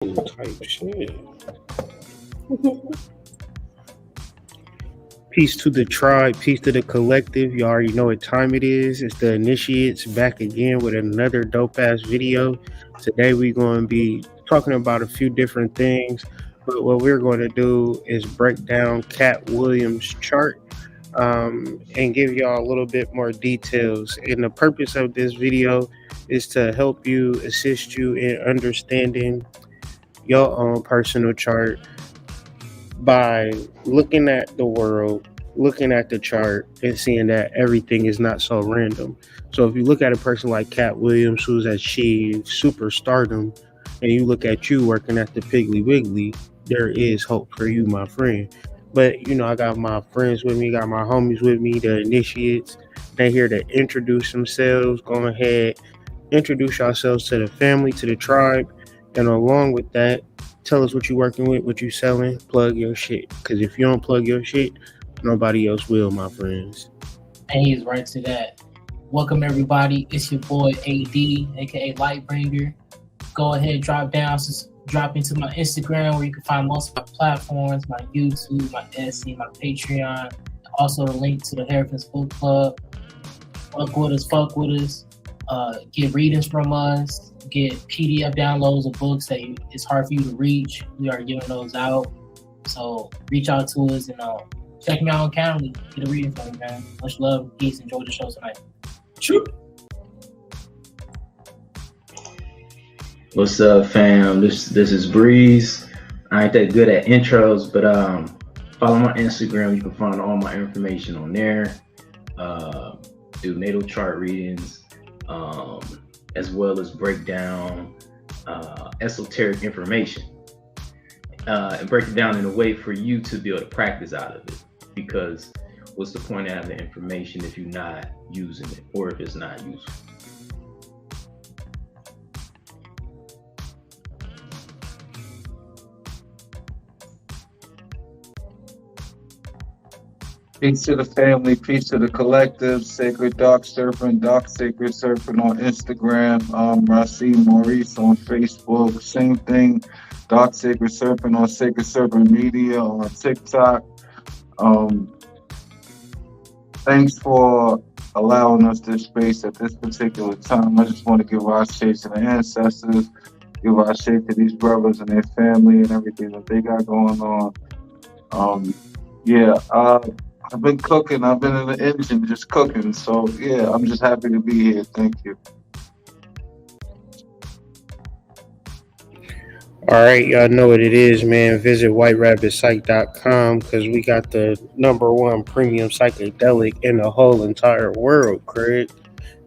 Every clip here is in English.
Type shit. Peace to the tribe, peace to the collective. You already know what time it is. It's the initiates back again with another dope ass video. Today we're going to be talking about a few different things, but what we're going to do is break down Cat Williams' chart and give y'all a little bit more details. And the purpose of this video is to help you, assist you in understanding your own personal chart by looking at the world, looking at the chart, and seeing that everything is not so random. So if you look at a person like Cat Williams, who's achieved superstardom, and you look at you working at the Piggly Wiggly, there is hope for you, my friend. But I got my friends with me, got my homies with me, the initiates. They're here to introduce themselves. Go ahead, introduce yourselves to the family, to the tribe, and along with that, tell us what you working with, what you selling, plug your shit. Because if you don't plug your shit, nobody else will, my friends. And he's right to that. Welcome everybody. It's your boy AD, aka Lightbringer. Go ahead, drop into my Instagram where you can find most of my platforms, my YouTube, my Etsy, my Patreon. Also a link to the Harrison's Book Club. Fuck with us. Get readings from us. Get PDF downloads of books that it's hard for you to reach. We are giving those out. So reach out to us and check me out on Calendly. Get a reading from me, man. Much love, peace, enjoy the show tonight. True. What's up, fam? This is Breeze. I ain't that good at intros, but follow my Instagram. You can find all my information on there. Do natal chart readings, as well as break down esoteric information and break it down in a way for you to be able to practice out of it. Because what's the point of having the information if you're not using it or if it's not useful? Peace to the family, peace to the collective, Sacred Dark Serpent, Dark Sacred Serpent on Instagram, Racine Maurice on Facebook, same thing, Dark Sacred Serpent on Sacred Serpent Media on TikTok. Thanks for allowing us this space at this particular time. I just want to give our shade to the ancestors, give our shade to these brothers and their family and everything that they got going on. I've been cooking. I've been in the engine just cooking. So, yeah, I'm just happy to be here. Thank you. All right, y'all know what it is, man. Visit whiterabbitpsych.com because we got the #1 premium psychedelic in the whole entire world, Craig.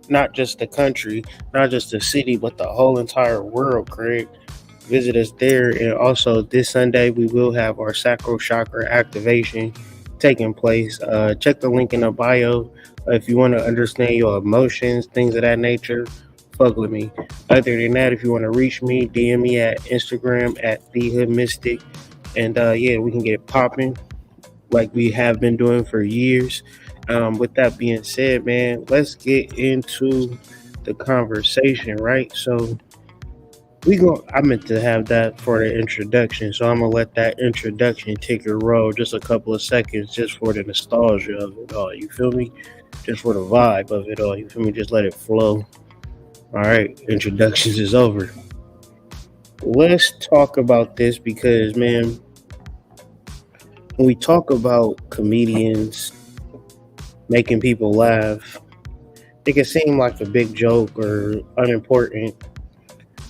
Not just the country, not just the city, but the whole entire world, Craig. Visit us there. And also, this Sunday, we will have our sacral chakra activation taking place. Check the link in the bio if you want to understand your emotions, things of that nature. Fuck with me. Other than that, if you want to reach me, DM me at Instagram at TheHoodMystic, and we can get it popping like we have been doing for years. With that being said, man, let's get into the conversation, right? So I meant to have that for the introduction, so I'm gonna let that introduction take a roll just a couple of seconds, just for the nostalgia of it all. You feel me? Just for the vibe of it all. You feel me? Just let it flow. All right, introductions is over. Let's talk about this because, man, when we talk about comedians making people laugh, it can seem like a big joke or unimportant.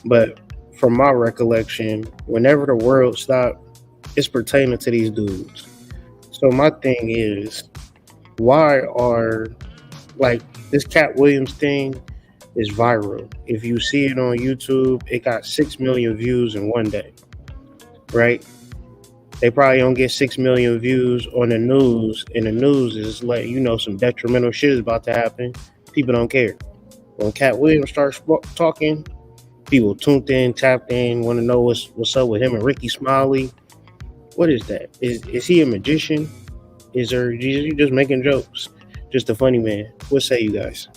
But from my recollection, whenever the world stopped, it's pertaining to these dudes. So my thing is, why are, like, this Cat Williams thing is viral. If you see it on YouTube, it got 6 million views in one day, right? They probably don't get 6 million views on the news, and the news is letting you know some detrimental shit is about to happen. People don't care. When Cat Williams starts talking, people tuned in, tapped in, want to know what's up with him and Ricky Smiley. What is that? Is he a magician? Is he just making jokes? Just a funny man? What say you guys?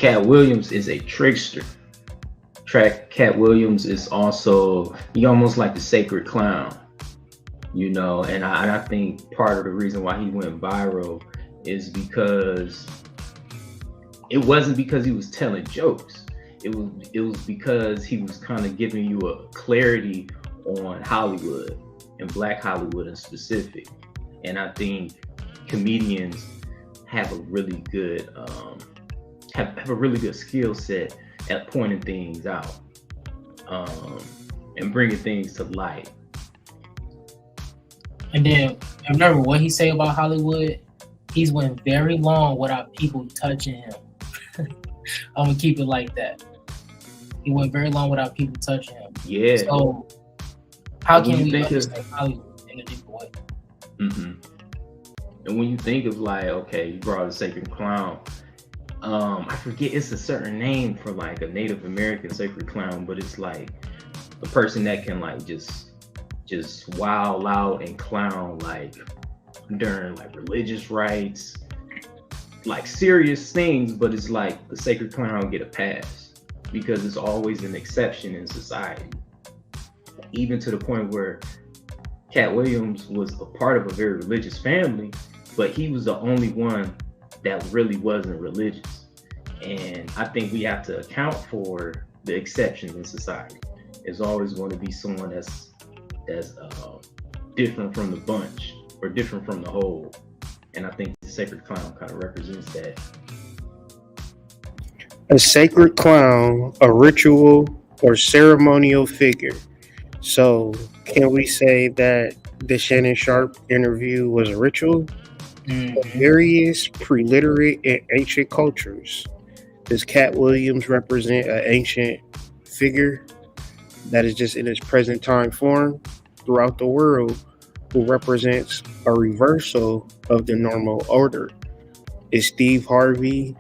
Katt Williams is a trickster. Katt Williams is also, he almost like the sacred clown, you know, and I think part of the reason why he went viral is because it wasn't because he was telling jokes. It was because he was kind of giving you a clarity on Hollywood and Black Hollywood in specific. And I think comedians have a really good have a really good skill set at pointing things out and bringing things to light. And then remember what he say about Hollywood. He's went very long without people touching him. I'm gonna keep it like that. He went very long without people touching him. Yeah. So how can we understand Hollywood in a deeper way? Mm-hmm. And when you think of like, okay, you brought a sacred clown. I forget, it's a certain name for like a Native American sacred clown, but it's like a person that can like just wild out and clown like during like religious rites, like serious things, but it's like the sacred clown get a pass because it's always an exception in society. Even to the point where Katt Williams was a part of a very religious family, but he was the only one that really wasn't religious. And I think we have to account for the exceptions in society. There's always going to be someone that's different from the bunch or different from the whole. And I think the sacred clown kind of represents that. A sacred clown, a ritual or ceremonial figure. So can we say that the Shannon Sharp interview was a ritual? Mm-hmm. Various pre-literate and ancient cultures. Does Katt Williams represent an ancient figure that is just in its present time form throughout the world, who represents a reversal of the normal order? Is Steve Harvey,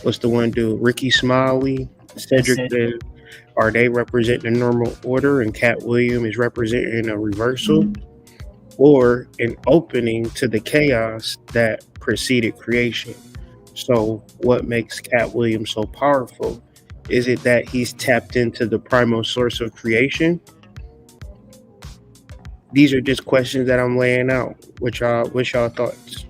what's the one dude, Ricky Smiley, Cedric, are they representing the normal order and Katt Williams is representing a reversal? Or an opening to the chaos that preceded creation? So what makes Katt Williams so powerful? Is it that he's tapped into the primal source of creation? These are just questions that I'm laying out. What's y'all thoughts?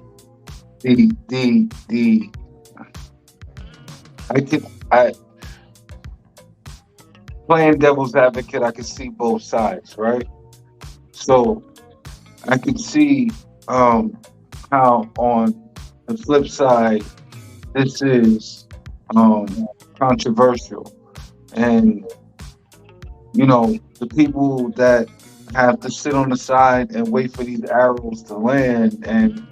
Playing devil's advocate, I can see both sides, right? So I can see how on the flip side, this is controversial. And, you know, the people that have to sit on the side and wait for these arrows to land and,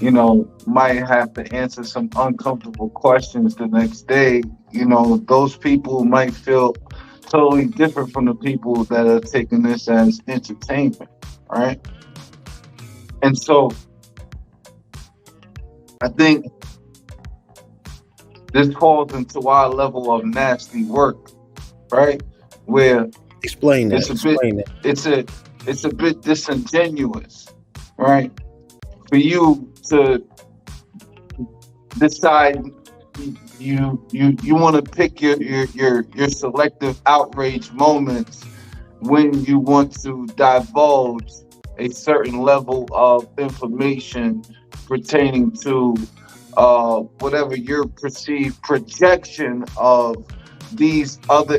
you know, might have to answer some uncomfortable questions the next day, you know, those people might feel totally different from the people that are taking this as entertainment, right? And so I think this falls into our level of nasty work, right? Where Explain that. It's a bit disingenuous, right? For you to decide you want to pick your selective outrage moments when you want to divulge a certain level of information pertaining to whatever your perceived projection of these other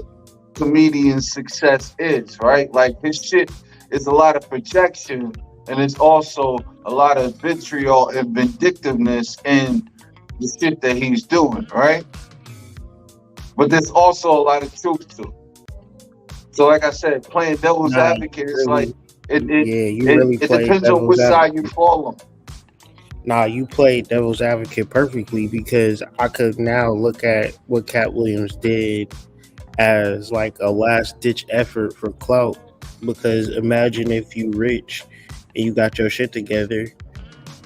comedians' success is, right? Like, his shit is a lot of projection, and it's also a lot of vitriol and vindictiveness in the shit that he's doing, right? But there's also a lot of truth to it. So like I said, playing devil's advocate is like, it depends on which side you fall on. Nah, you played devil's advocate perfectly, because I could now look at what Katt Williams did as like a last ditch effort for clout. Because imagine if you rich and you got your shit together,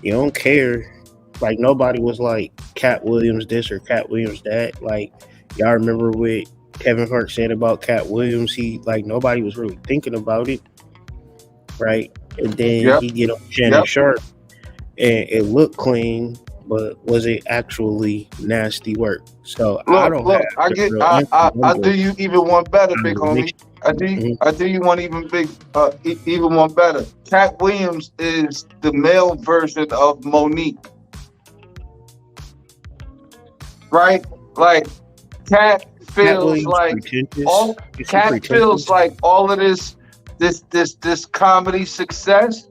you don't care. Like, nobody was like, Katt Williams this or Katt Williams that. Like, y'all remember what Kevin Hart said about Katt Williams? Nobody was really thinking about it, right? And then he get on Shannon Sharp, and it looked clean, but was it actually nasty work? So I don't have Look. I the get. real answer. I do you even one better, big homie. Mix- Mhm. I do you one even big. Even one better. Cat Williams is the male version of Monique, right? Like Cat Cat feels Williams like pretentious. all. Is he Cat pretentious? feels like all of this comedy success.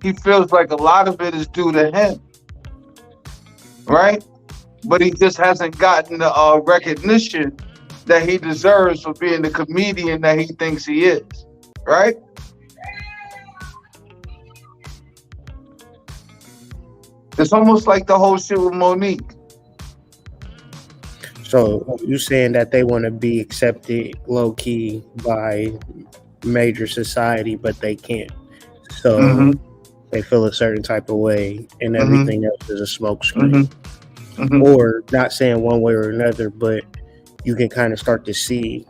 He feels like a lot of it is due to him, right? But he just hasn't gotten the recognition that he deserves for being the comedian that he thinks he is, right? It's almost like the whole shit with Monique. So you saying that they want to be accepted low key by major society, but they can't. So Mm-hmm. they feel a certain type of way, and Mhm. everything else is a smoke screen. Mm-hmm. Or not saying one way or another, but you can kind of start to see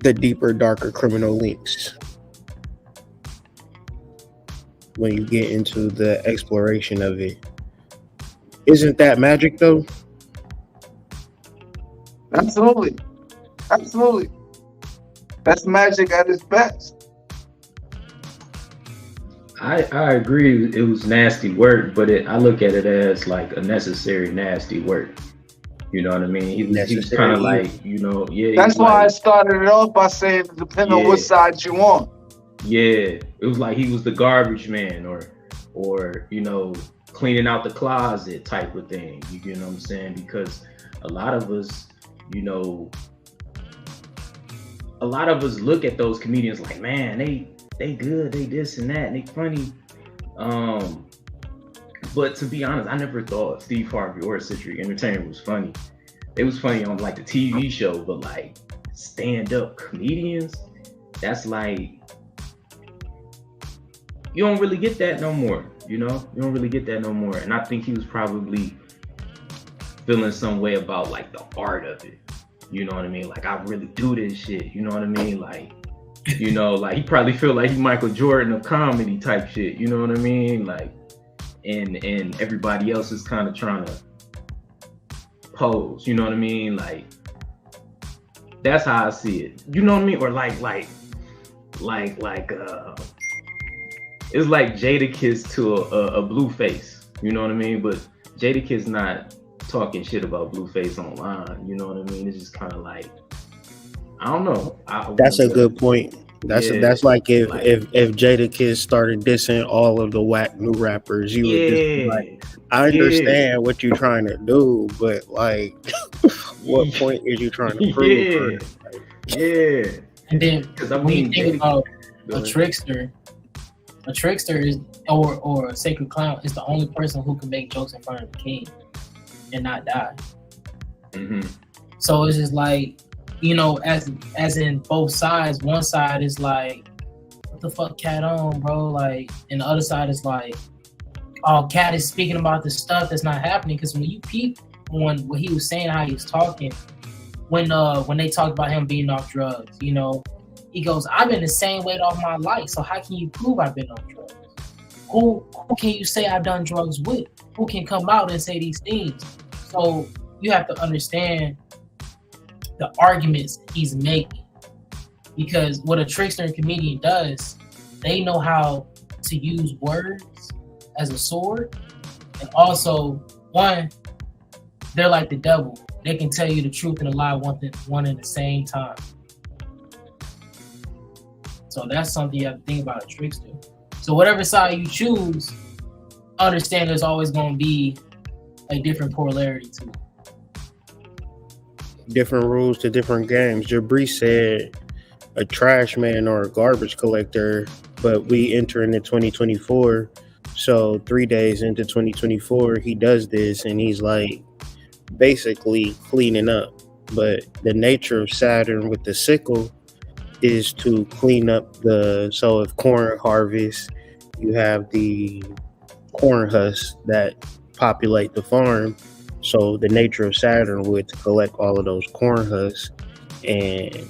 the deeper, darker criminal links when you get into the exploration of it. Isn't that magic though? Absolutely. Absolutely. That's magic at its best. I agree. It was nasty work, but I look at it as like a necessary nasty work. You know what I mean? He was Necessary kind of evil. like, you know, yeah. That's he's why I like, started it off by saying it depends on what Yeah. side you on. yeah. It was like he was the garbage man, or you know, cleaning out the closet type of thing. You know what I'm saying? Because a lot of us, you know, a lot of us look at those comedians like, man, they good, they this and that, and they funny. But to be honest, I never thought Steve Harvey or Citric Entertainment was funny. It was funny on like the TV show, but like stand-up comedians, that's like, you don't really get that no more. You know, you don't really get that no more. And I think he was probably feeling some way about like the art of it. You know what I mean? Like, I really do this shit. You know what I mean? Like, you know, like he probably feel like he Michael Jordan of comedy type shit. You know what I mean? Like, and everybody else is kind of trying to pose. You know what I mean? Like, that's how I see it. You know what I mean? Or like it's like Jadakiss to a Blueface. You know what I mean? But Jadakiss not talking shit about Blueface online. You know what I mean? It's just kind of like, I don't know. That's a good point. That's Yeah, that's like if like- if Jadakiss started dissing all of the whack new rappers, you would just be like, I understand what you're trying to do, but like, what point is you trying to prove? Yeah. And then Because I when you mean, think about Go a ahead. trickster is or a sacred clown is the only person who can make jokes in front of the king and not die. Mhm. So it's just like, you know, as in both sides. One side is like, what the fuck, Cat on, bro? Like, and the other side is like, oh, Cat is speaking about the stuff that's not happening. Because when you peep on what he was saying, how he was talking, when they talked about him being off drugs, you know, he goes, I've been the same weight all my life. So how can you prove I've been on drugs? Who can you say I've done drugs with? Who can come out and say these things? So you have to understand the arguments he's making, because what a trickster and comedian does, they know how to use words as a sword, and also they're like the devil. They can tell you the truth and a lie one at the same time. So that's something you have to think about a trickster. So whatever side you choose, understand there's always going to be a different polarity to it. Different rules to different games. Jabri said a trash man or a garbage collector, but we enter into 2024. So 3 days into 2024, he does this and he's like basically cleaning up. But the nature of Saturn with the sickle is to clean up so if corn harvest, you have the corn husks that populate the farm. So the nature of Saturn would collect all of those corn husks and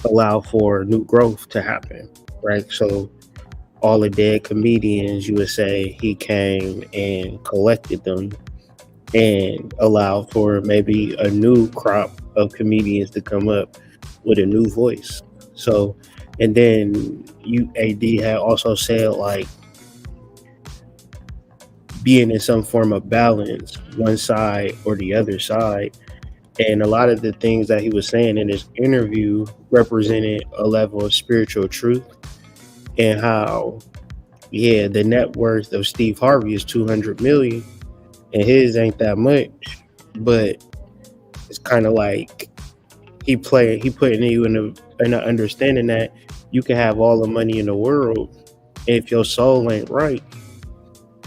allow for new growth to happen, right? So all the dead comedians, you would say he came and collected them and allowed for maybe a new crop of comedians to come up with a new voice. So, and then you AD had also said like being in some form of balance, one side or the other side. And a lot of the things that he was saying in his interview represented a level of spiritual truth, and how, yeah, the net worth of Steve Harvey is 200 million and his ain't that much, but it's kind of like he putting you in a understanding that you can have all the money in the world, if your soul ain't right,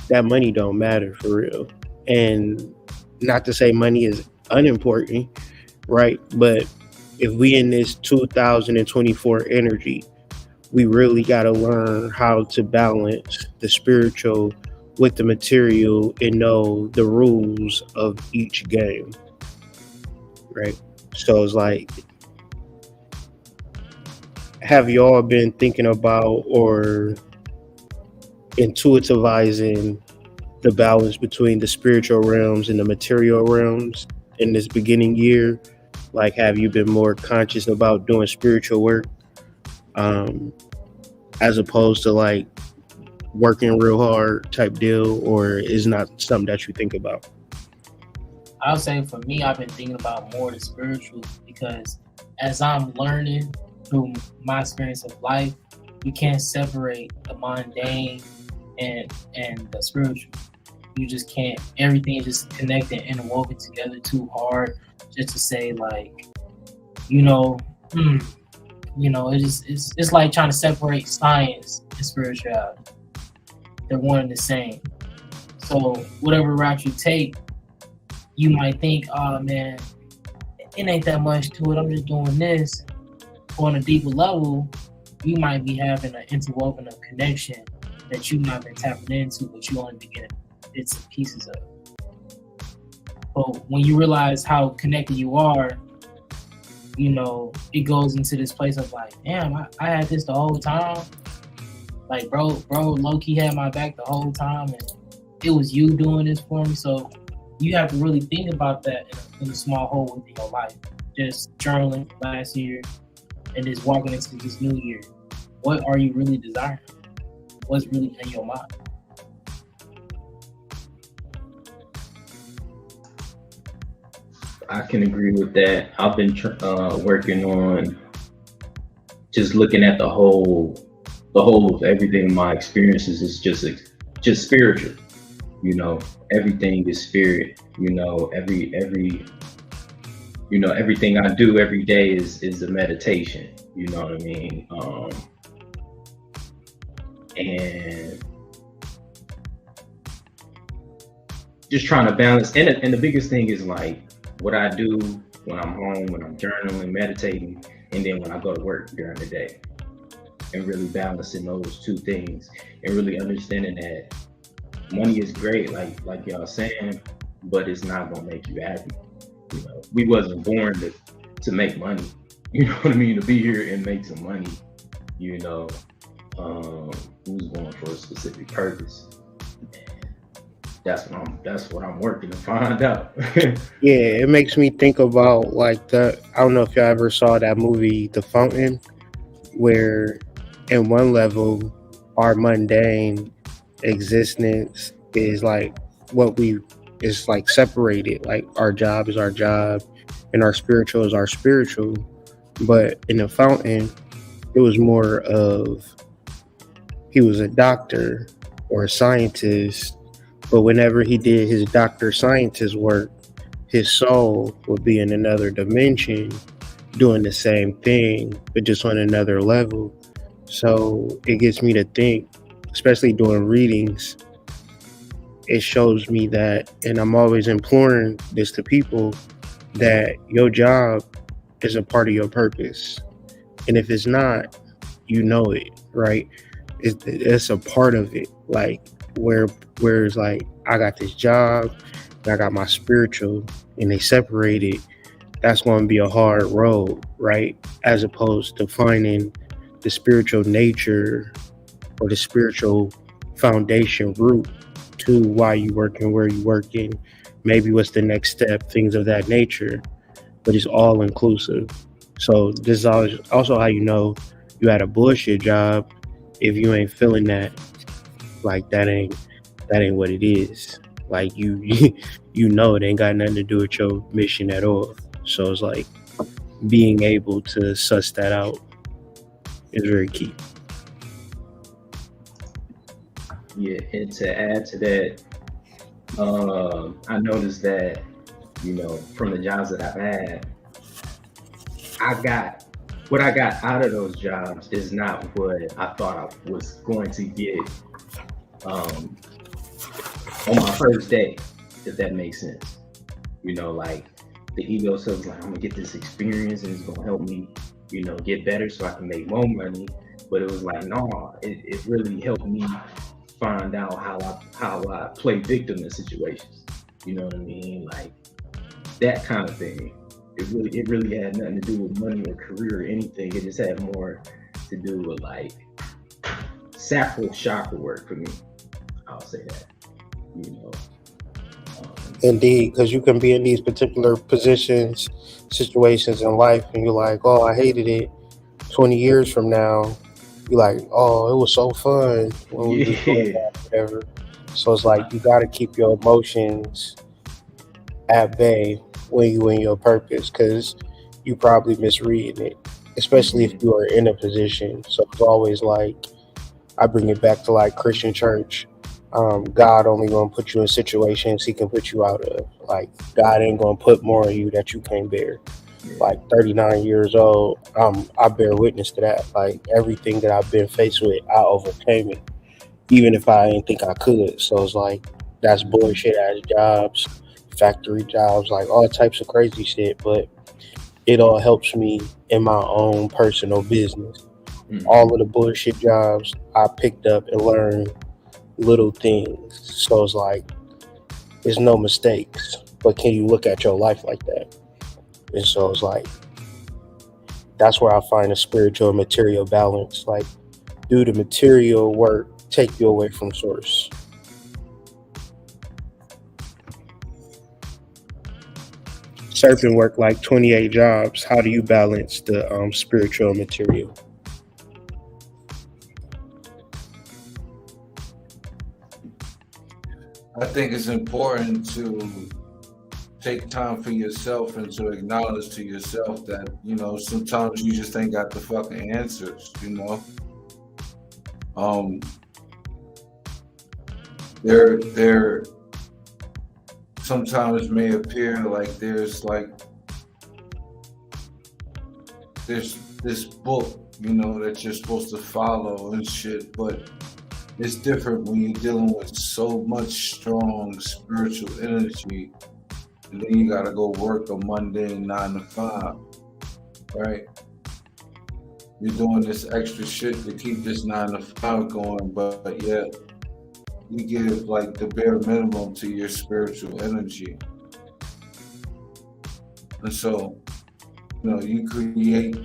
that money don't matter for real. And not to say money is unimportant, right? But if we in this 2024 energy, we really got to learn how to balance the spiritual with the material and know the rules of each game, right? So it's like, have y'all been thinking about or intuitivizing the balance between the spiritual realms and the material realms in this beginning year? Like, have you been more conscious about doing spiritual work, as opposed to like working real hard type deal, or is not something that you think about? I would say for me, I've been thinking about more the spiritual, because as I'm learning through my experience of life, you can't separate the mundane and the spiritual. You just can't. Everything is just connected and woven together too hard just to say like, it's like trying to separate science and spirituality. They're one and the same. So whatever route you take, you might think, oh man, it ain't that much to it, I'm just doing this. On a deeper level, you might be having an interwoven of connection that you've not been tapping into, but you only be getting bits and pieces of. But when you realize how connected you are, it goes into this place of like, damn, I had this the whole time. Like, bro, low-key had my back the whole time, and it was you doing this for me. So you have to really think about that in a small hole within your life. Just journaling last year and just walking into this new year. What are you really desiring? What's really in your mind? I can agree with that. I've been working on just looking at the whole of everything. My experiences is just spiritual. Everything is spirit. Everything I do every day is a meditation. You know what I mean? And just trying to balance. And the biggest thing is like what I do when I'm home, when I'm journaling, meditating, and then when I go to work during the day, and really balancing those two things, and really understanding that money is great, like y'all saying, but it's not gonna make you happy. We wasn't born to make money. You know what I mean? To be here and make some money. Who's going for a specific purpose? That's what I'm working to find out. Yeah, it makes me think about like I don't know if y'all ever saw that movie The Fountain, where in one level our mundane existence is like is like separated, like our job is our job and our spiritual is our spiritual. But in The Fountain, it was more of, he was a doctor or a scientist, but whenever he did his doctor scientist work, his soul would be in another dimension doing the same thing, but just on another level. So it gets me to think, especially doing readings, it shows me that, and I'm always imploring this to people, that your job is a part of your purpose. And if it's not, you know it, right? It's a part of it. Like where it's like, I got this job, and I got my spiritual, and they separated. That's going to be a hard road, right? As opposed to finding the spiritual nature or the spiritual foundation root to why you working, where you working, maybe what's the next step, things of that nature. But it's all inclusive. So this is also how you know you had a bullshit job if you ain't feeling that. Like that ain't what it is. Like you know it ain't got nothing to do with your mission at all. So it's like being able to suss that out is very key. Yeah, and to add to that, I noticed that, from the jobs that I've had, I got what I got out of those jobs is not what I thought I was going to get um, on my first day, if that makes sense. Like the ego says, like, I'm gonna get this experience and it's gonna help me, get better so I can make more money. But it was like, no, it really helped me find out how I play victim in situations. You know what I mean? Like that kind of thing. It really had nothing to do with money or career or anything. It just had more to do with like sacral chakra work for me. I'll say that. You know. Indeed, because you can be in these particular positions, situations in life, and you're like, oh, I hated it. 20 years from now, you're like, oh, it was so fun when we was doing Yeah. that, whatever. So it's like you got to keep your emotions at bay when you in your purpose, because you probably misreading it, especially if Mhm. you are in a position. So it's always like I bring it back to like Christian church. God only gonna put you in situations He can put you out of. Like God ain't gonna put more on you that you can't bear. Yeah. Like 39 years old, I bear witness to that. Like everything that I've been faced with, I overcame it, even if I didn't think I could. So it's like that's Mhm. bullshit ass jobs, factory jobs, like all types of crazy shit. But it all helps me in my own personal business. All Mhm. of the bullshit jobs I picked up and learned little things. So it's like there's no mistakes. But can you look at your life like that? And so it's like that's where I find a spiritual and material balance. Like, do the material work take you away from source? Serpent work like 28 jobs. How do you balance the spiritual and material? I think it's important to take time for yourself and to acknowledge to yourself that, sometimes you just ain't got the fucking answers. Um, there sometimes may appear like there's this book, that you're supposed to follow and shit, but it's different when you're dealing with so much strong spiritual energy, and then you gotta go work a mundane 9 to 5, right? You're doing this extra shit to keep this 9 to 5 going, but yet you give like the bare minimum to your spiritual energy. And so, you create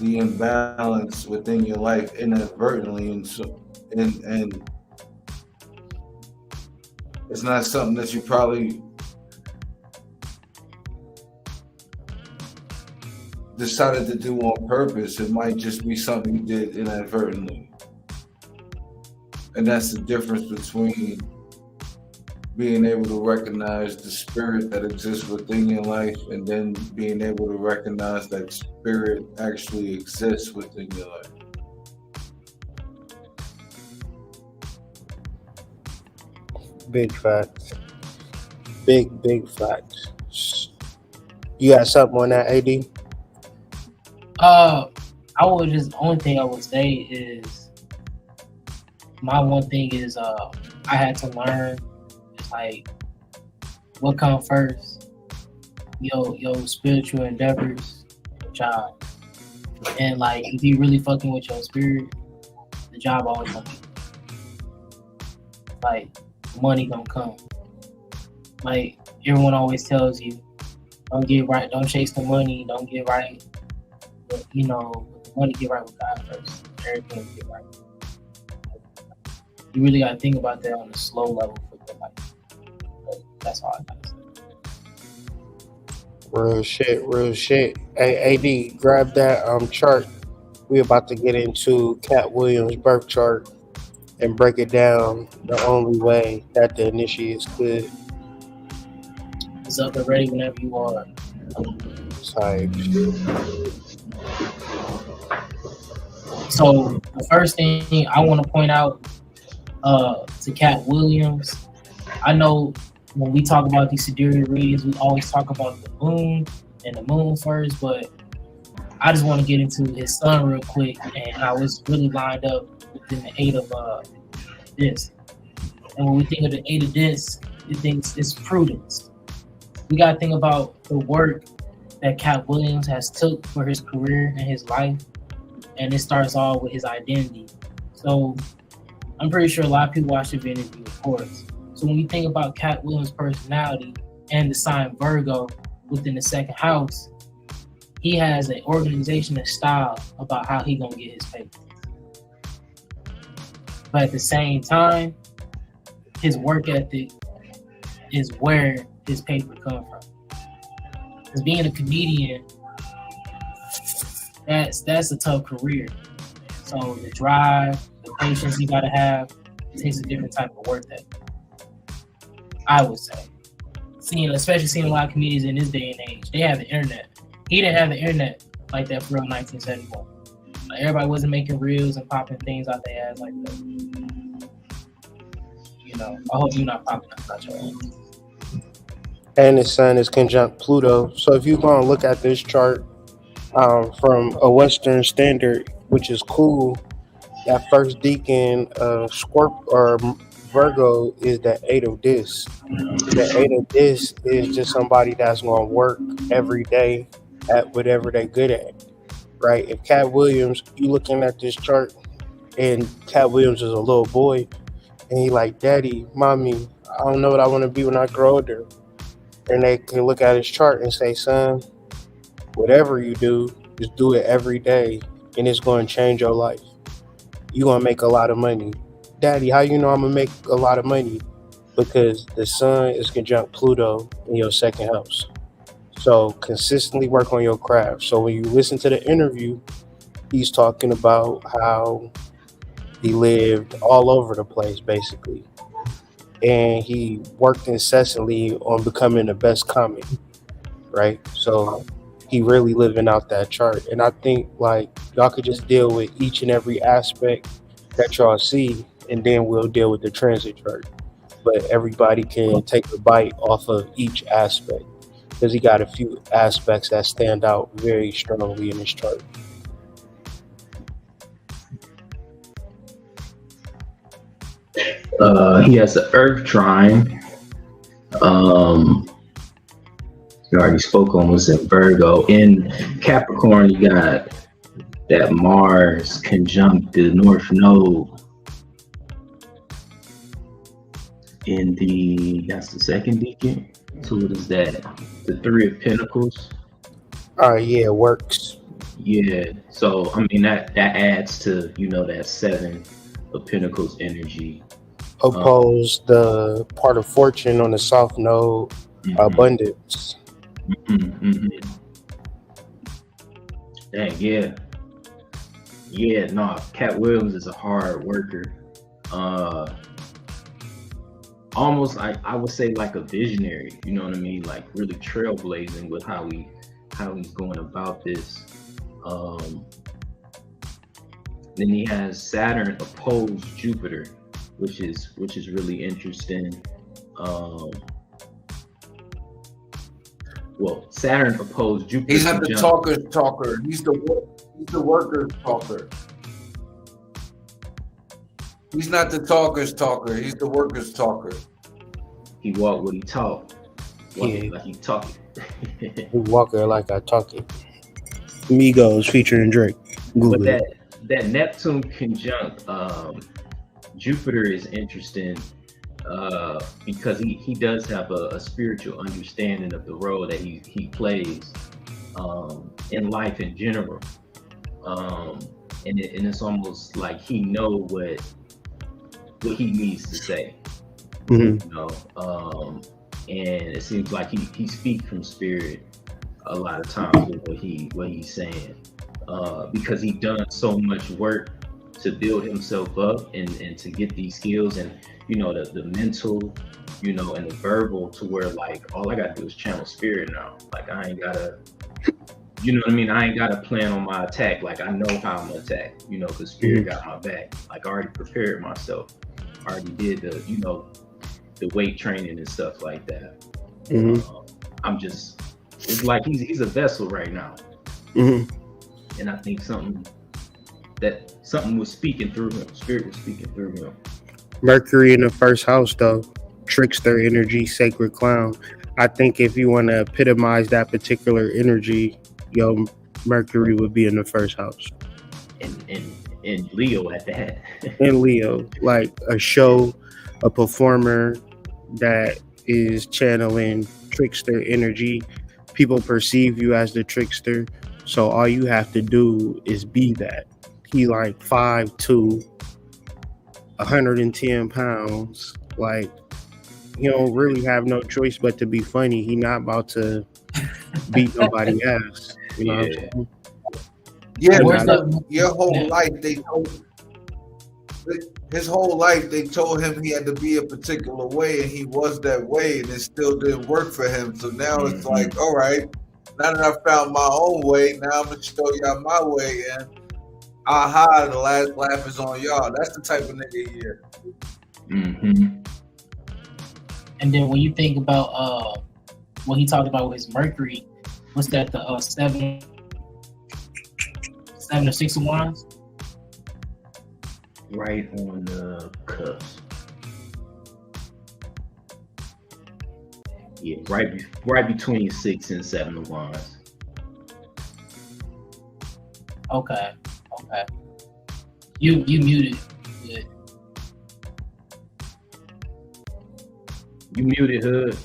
the imbalance within your life inadvertently, and it's not something that you probably decided to do on purpose. It might just be something you did inadvertently. And that's the difference between being able to recognize the spirit that exists within your life and then being able to recognize that spirit actually exists within your life. Big facts. Big facts. You got something on that, AD? I would just only thing I would say is my one thing is I had to learn like what comes first, your spiritual endeavors, your job, and like if you really fucking with your spirit, the job always gonna be like money gonna come. Like everyone always tells you, don't chase the money, don't get right. But, with the money, get right with God first. Everything will get right. you really got to think about that on a slow level for your life. But that's all I got to say. Real shit, real shit. Hey, AD, grab that chart. We about to get into Cat Williams' birth chart and break it down the only way that the initiates could. It's up and ready whenever you are. Type. So the first thing I want to point out to Cat Williams, I know when we talk about these sidereal readings, we always talk about the moon and the moon first, but I just want to get into his sun real quick and how it's really lined up within the eight of disc. And when we think of the eight of disc, we think it's prudence. We got to think about the work that Cat Williams has took for his career and his life, and it starts all with his identity. So I'm pretty sure a lot of people watch the interview, of course. So when we think about Cat Williams' personality and the sign Virgo within the second house, he has an organizational style about how he gonna get his paper. But at the same time, his work ethic is where his paper come from. Because being a comedian, that's a tough career. So the drive, the patience you gotta have, it takes a different type of work ethic, I would say. Especially seeing a lot of comedians in this day and age, they have the internet. He didn't have the internet like that for real in 1971. Like, everybody wasn't making reels and popping things out their ass like that. You know, I hope you're not popping out your ass. And his sun is conjunct Pluto. So if you're going to look at this chart from a Western standard, which is cool, that first deacon of Virgo is the eight of disc. The eight of disc is just somebody that's going to work every day at whatever they're good at, right? If Cat Williams, you looking at this chart, and Cat Williams is a little boy, and he like, Daddy, Mommy, I don't know what I want to be when I grow older. And they can look at his chart and say, son, whatever you do, just do it every day, and it's going to change your life. You're going to make a lot of money. Daddy, how you know I'm going to make a lot of money? Because the sun is conjunct Pluto in your second house. So consistently work on your craft. So when you listen to the interview, he's talking about how he lived all over the place, basically. And he worked incessantly on becoming the best comic, right? So he really living out that chart. And I think, like, y'all could just deal with each and every aspect that y'all see, and then we'll deal with the transit chart. But everybody can take a bite off of each aspect, because he got a few aspects that stand out very strongly in his chart. He has the Earth trine. You already spoke on what's in Virgo. In Capricorn, you got that Mars conjunct the North Node. That's the second deacon. So what is that? The Three of Pentacles. Yeah, it works. Yeah. So I mean that adds to that Seven of Pentacles energy. Oppose the part of fortune on the South Node, abundance. Dang, yeah. No, Cat Williams is a hard worker. Almost I would say like a visionary. You know what I mean? Like really trailblazing with how he's going about this. Then he has Saturn opposed Jupiter, which is really interesting. Well, Saturn opposed Jupiter. He's not the talker's talker. He's the worker's talker. He's not the talker's talker. He's the worker's talker. He walk what he talk. Yeah. Like he talking. He walk it like I talk it. Migos featuring Drake. Google But that Neptune conjunct Jupiter is interesting because he does have a spiritual understanding of the role that he plays in life in general. And it's almost like he know what what he needs to say. Mhm. You know, and it seems like he speaks from spirit a lot of times with what he's saying, because he done so much work to build himself up and to get these skills, and you know the mental, you know, and the verbal, to where like all I gotta do is channel spirit now. Like I ain't gotta, you know what I mean? I ain't gotta plan on my attack. Like I know how I'm gonna attack, you know, because spirit got my back. Like I already prepared myself. I already did the, you know, the weight training and stuff like that. I'm just, it's like he's a vessel right now, and I think something was speaking through him. Spirit was speaking through him. Mercury in the first house, though. Trickster energy, sacred clown. I think if you want to epitomize that particular energy, yo, Mercury would be in the first house. And Leo at that. And Leo, like a show, a performer that is channeling trickster energy. People perceive you as the trickster, so all you have to do is be that. He like 5'2", 110 pounds. Like, he don't really have no choice but to be funny. He not about to beat nobody ass. You know what I'm saying? Yeah, Where's your whole life his whole life they told him he had to be a particular way, and he was that way, and it still didn't work for him. So now it's like, all right, now that I found my own way, now I'm gonna show y'all my way, and aha, the last laugh is on y'all. That's the type of nigga here. And then when you think about what he talked about with his Mercury, what's that, the 7 or 6 of Wands? Right on the cusp. Yeah, right between 6 and 7 of Wands. Okay. You muted. Good. You muted, Hood.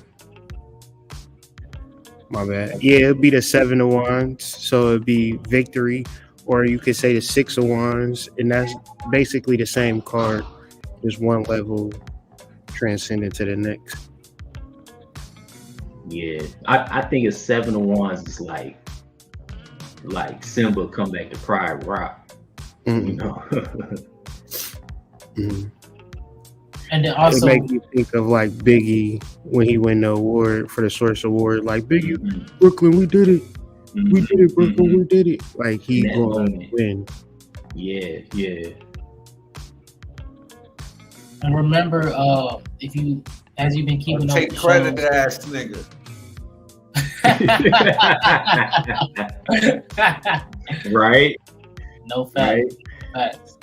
My bad. Yeah, it'd be the 7 of Wands, so it'd be victory, or you could say the 6 of Wands, and that's basically the same card, just one level transcending to the next. Yeah, I think it's 7 of Wands is like Simba come back to Pride Rock, you know. And then also, it makes me think of like Biggie when he won the award for the Source Award. Like, Biggie, Brooklyn, we did it. We did it, Brooklyn, we did it. Like, he going to win. Yeah. and remember, if you, as you've been keeping up, Take credit, ass nigga. Right. No facts. Facts.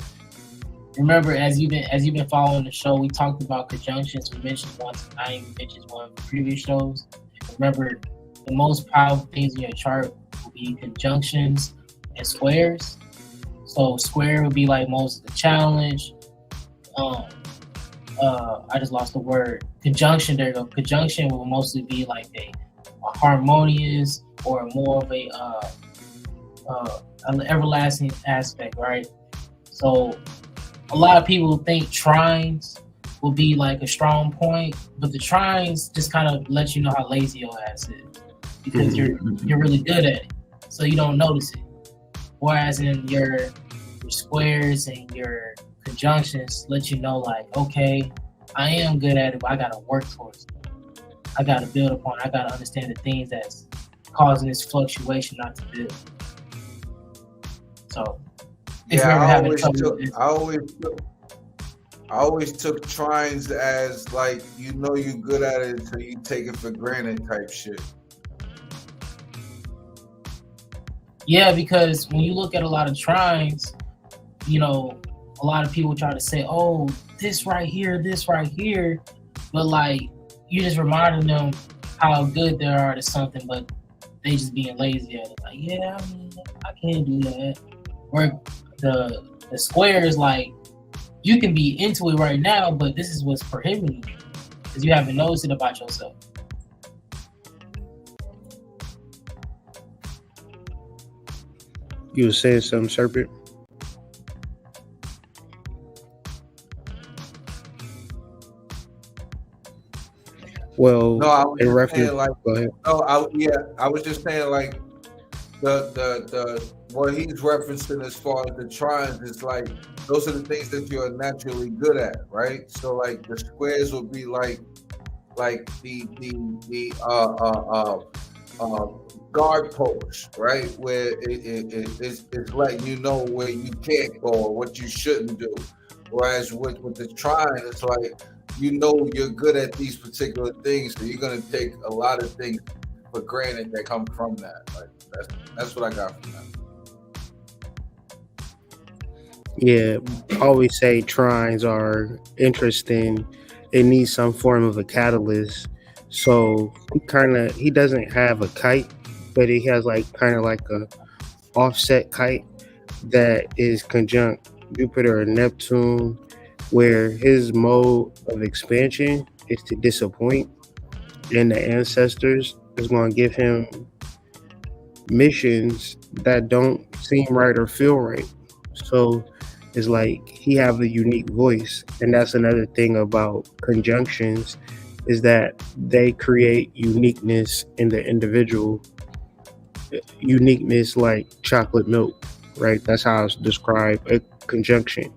Remember, as you've been following the show, we talked about conjunctions. We mentioned one tonight. We mentioned one of the previous shows. Remember, the most powerful things in your chart will be conjunctions and squares. So square would be like most of the challenge. I just lost the word. Conjunction. There you go. Conjunction will mostly be like a harmonious or more of an everlasting aspect, right? So a lot of people think trines will be like a strong point, but the trines just kind of let you know how lazy your ass is because you're really good at it, so you don't notice it. Whereas in your squares and your conjunctions let you know, like, okay, I am good at it, but I gotta work towards it. I gotta build upon it. I gotta understand the things that's causing this fluctuation not to build. So I always took trines as like, you know, you're good at it until you take it for granted type shit. Yeah, because when you look at a lot of trines, you know, a lot of people try to say, oh, this right here, but like, you just reminding them how good they are at something, but they just being lazy at it. Like, yeah, I mean, I can't do that. Or the square is like, you can be into it right now, but this is what's prohibiting you because you haven't noticed it about yourself. You were saying something, Serpent? Well, No, I was in just reference, saying like go ahead. no, I was just saying like the what he's referencing as far as the trines is like those are the things that you're naturally good at, right? So like the squares would be like the guard post, right? Where it's letting you know where you can't go or what you shouldn't do. Whereas with the trine, it's like you know you're good at these particular things, so you're gonna take a lot of things for granted that come from that. Like that's what I got from that. Yeah, I always say trines are interesting. It needs some form of a catalyst. So he doesn't have a kite, but he has like kind of like a offset kite that is conjunct Jupiter and Neptune, where his mode of expansion is to disappoint, and the ancestors is going to give him missions that don't seem right or feel right. So it's like he have a unique voice, and that's another thing about conjunctions is that they create uniqueness in the individual. Uniqueness like chocolate milk, right? That's how I describe a conjunction.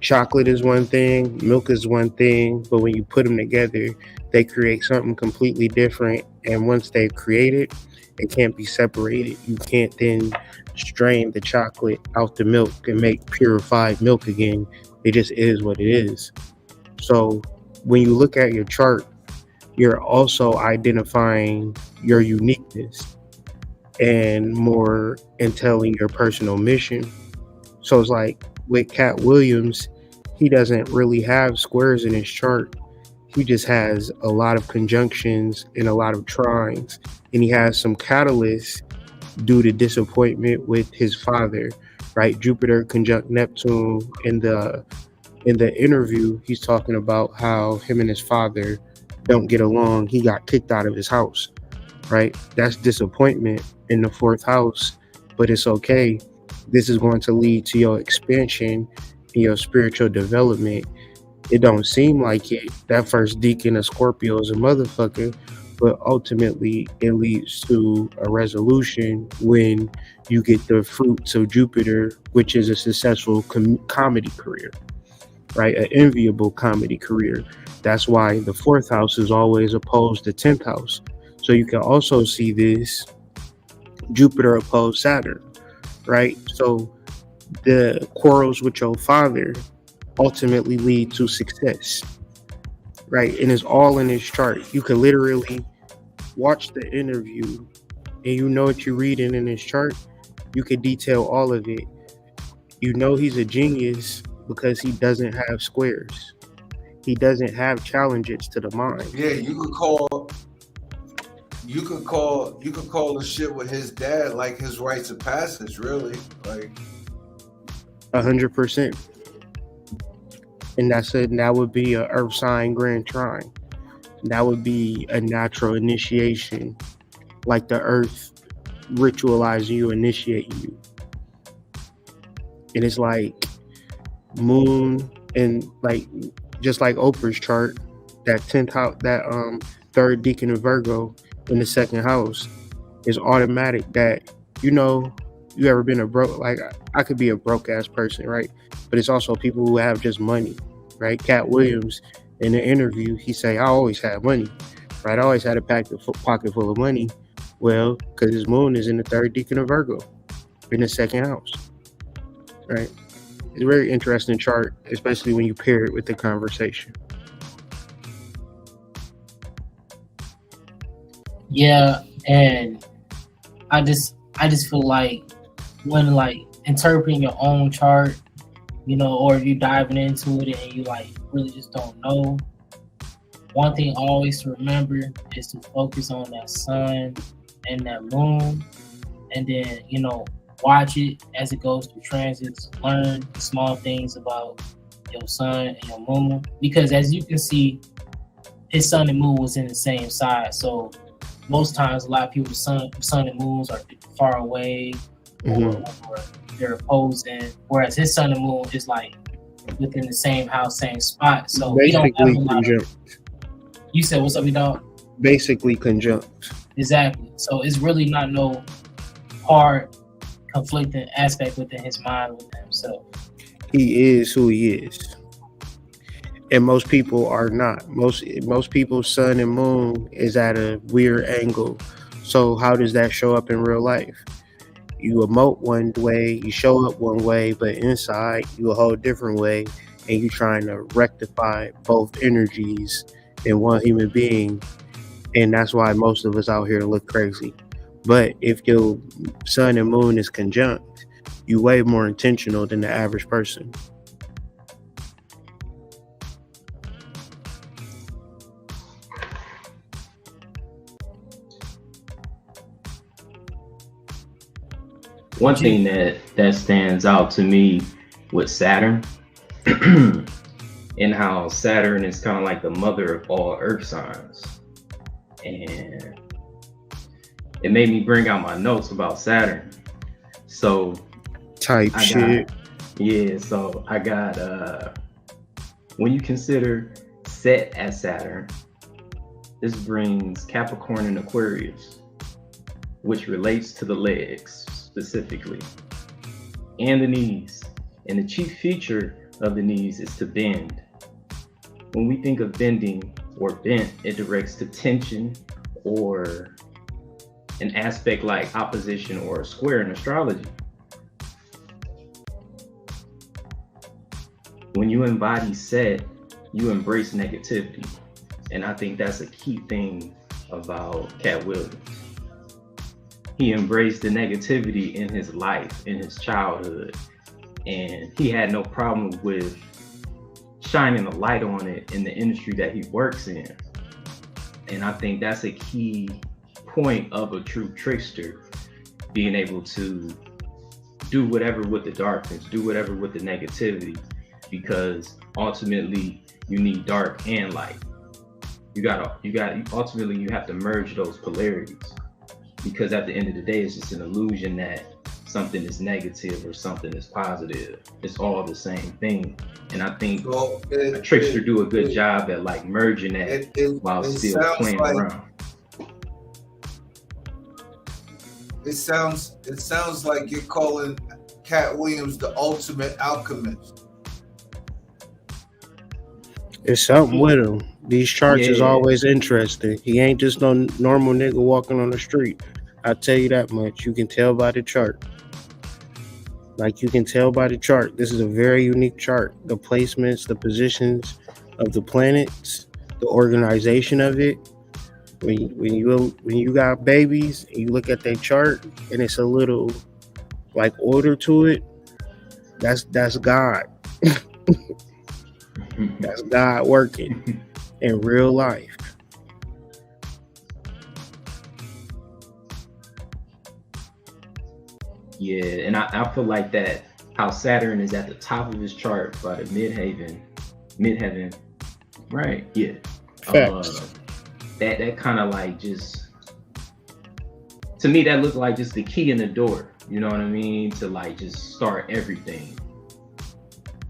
Chocolate is one thing, milk is one thing, but when you put them together, they create something completely different. And once they've created, it can't be separated. You can't then strain the chocolate out the milk and make purified milk again. It just is what it is. So when you look at your chart, you're also identifying your uniqueness and more in telling your personal mission. So it's like with Katt Williams, he doesn't really have squares in his chart. He just has a lot of conjunctions and a lot of trines, and he has some catalysts due to disappointment with his father, right? Jupiter conjunct Neptune. In the interview, he's talking about how him and his father don't get along. He got kicked out of his house, right? That's disappointment in the fourth house, but it's okay. This is going to lead to your expansion and your spiritual development. It don't seem like it. That first deacon of Scorpio is a motherfucker, but ultimately it leads to a resolution when you get the fruits of Jupiter, which is a successful comedy career, right? An enviable comedy career. That's why the fourth house is always opposed to 10th house. So you can also see this Jupiter opposed Saturn, right? So the quarrels with your father ultimately lead to success, right? And it's all in his chart. You could literally watch the interview and you know what you're reading in his chart. You could detail all of it. You know he's a genius because he doesn't have squares. He doesn't have challenges to the mind. Yeah, you could call the shit with his dad like his rites of passage, really. Like 100%. And that would be a earth sign grand trine. That would be a natural initiation, like the earth ritualizing you, initiating you. And it's like moon and like just like Oprah's chart, that 10th house, that third deacon of Virgo in the second house is automatic. That you ever been a broke, like I could be a broke ass person, right? But it's also people who have just money, right? Katt Williams in the interview, he say, I always had money, right? I always had a pocket full of money. Well, because his moon is in the third deacon of Virgo in the second house, right? It's a very interesting chart, especially when you pair it with the conversation. Yeah, and I just feel like when like interpreting your own chart, or if you diving into it and you like really just don't know, one thing always to remember is to focus on that sun and that moon, and then watch it as it goes through transits. Learn the small things about your sun and your moon, because as you can see, his sun and moon was in the same side. So most times, a lot of people's sun and moons are far away, or they're opposing, whereas his sun and moon is like within the same house, same spot. So basically conjunct. You said, what's up, you dog? Basically conjunct. Exactly. So it's really not no hard conflicting aspect within his mind within himself. He is who he is. And most people are not. Most people's sun and moon is at a weird angle. So how does that show up in real life? You emote one way, you show up one way, but inside you a whole different way, and you trying to rectify both energies in one human being. And that's why most of us out here look crazy. But if your sun and moon is conjunct, you way more intentional than the average person. One thing that stands out to me with Saturn and how Saturn is kind of like the mother of all earth signs. And it made me bring out my notes about Saturn. So Type shit. So I got when you consider Set as Saturn, this brings Capricorn and Aquarius, which relates to the legs specifically and the knees. And the chief feature of the knees is to bend. When we think of bending or bent, it directs to tension or an aspect like opposition or a square in astrology. When you embody Set, you embrace negativity. And I think that's a key thing about Katt Williams. He embraced the negativity in his life, in his childhood, and he had no problem with shining a light on it in the industry that he works in. And I think that's a key point of a true trickster, being able to do whatever with the darkness, do whatever with the negativity, because ultimately you need dark and light. Ultimately you have to merge those polarities, because at the end of the day, it's just an illusion that something is negative or something is positive. It's all the same thing. And I think a trickster do a good job at like merging that while still playing around. It sounds like you're calling Katt Williams the ultimate alchemist. It's something with him. These charts is always interesting. He ain't just no normal nigga walking on the street. I tell you that much. You can tell by the chart. Like, you can tell by the chart. This is a very unique chart. The placements, the positions of the planets, the organization of it. When you got babies and you look at their chart and it's a little like order to it, that's God. That's God working in real life. Yeah, and I feel like that how Saturn is at the top of his chart by the midheaven, right? Yeah. That kind of like just, to me, that looked like just the key in the door. You know what I mean? To like just start everything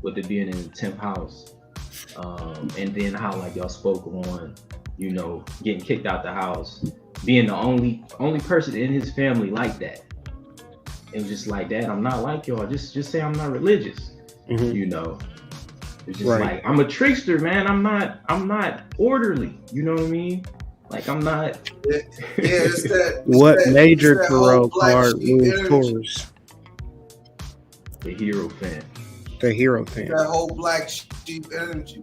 with it being in the 10th house. And then how like y'all spoke on, you know, getting kicked out the house, being the only person in his family like that. It was just like, Dad, I'm not like y'all. Just say I'm not religious. Mm-hmm. You know, it's just like, I'm a trickster, man. I'm not orderly. You know what I mean? Like, I'm not. It's that. What major tarot card moves Taurus? The hero fan. The hero fan. That whole black sheep energy.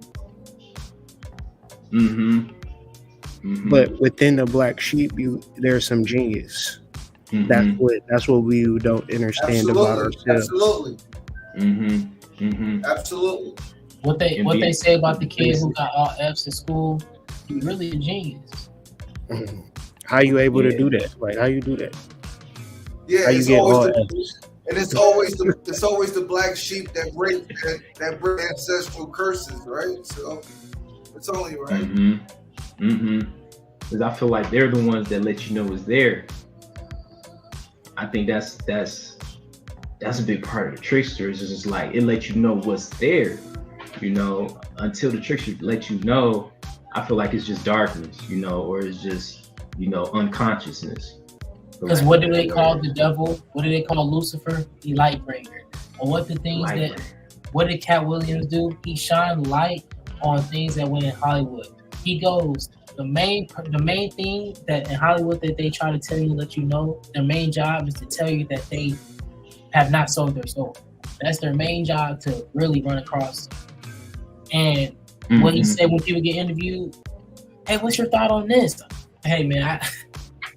Mm-hmm. Mm-hmm. But within the black sheep, there's some genius. Mm-hmm. That's what we don't understand about ourselves. Absolutely. Mm-hmm. Mm-hmm. Absolutely. What they say about the kid who got all F's in school, he's really a genius. Mm-hmm. How you able to do that? Like, how you do that? Yeah, how you get all F's? And it's always the black sheep that break ancestral curses, right? So it's only right. Mm-hmm. Mm-hmm. Because I feel like they're the ones that let you know it's there. I think that's a big part of the trickster. Is just like, it lets you know what's there, you know, until the trickster lets you know I feel like it's just darkness, or it's just, unconsciousness. Because what do they call the devil? What do they call Lucifer? The light bringer. And what did Katt Williams do? He shined light on things that went in Hollywood. He goes, the main thing that in Hollywood that they try to tell you, let you know, their main job is to tell you that they have not sold their soul. That's their main job to really run across. And what he said when people get interviewed, hey, what's your thought on this? Hey man,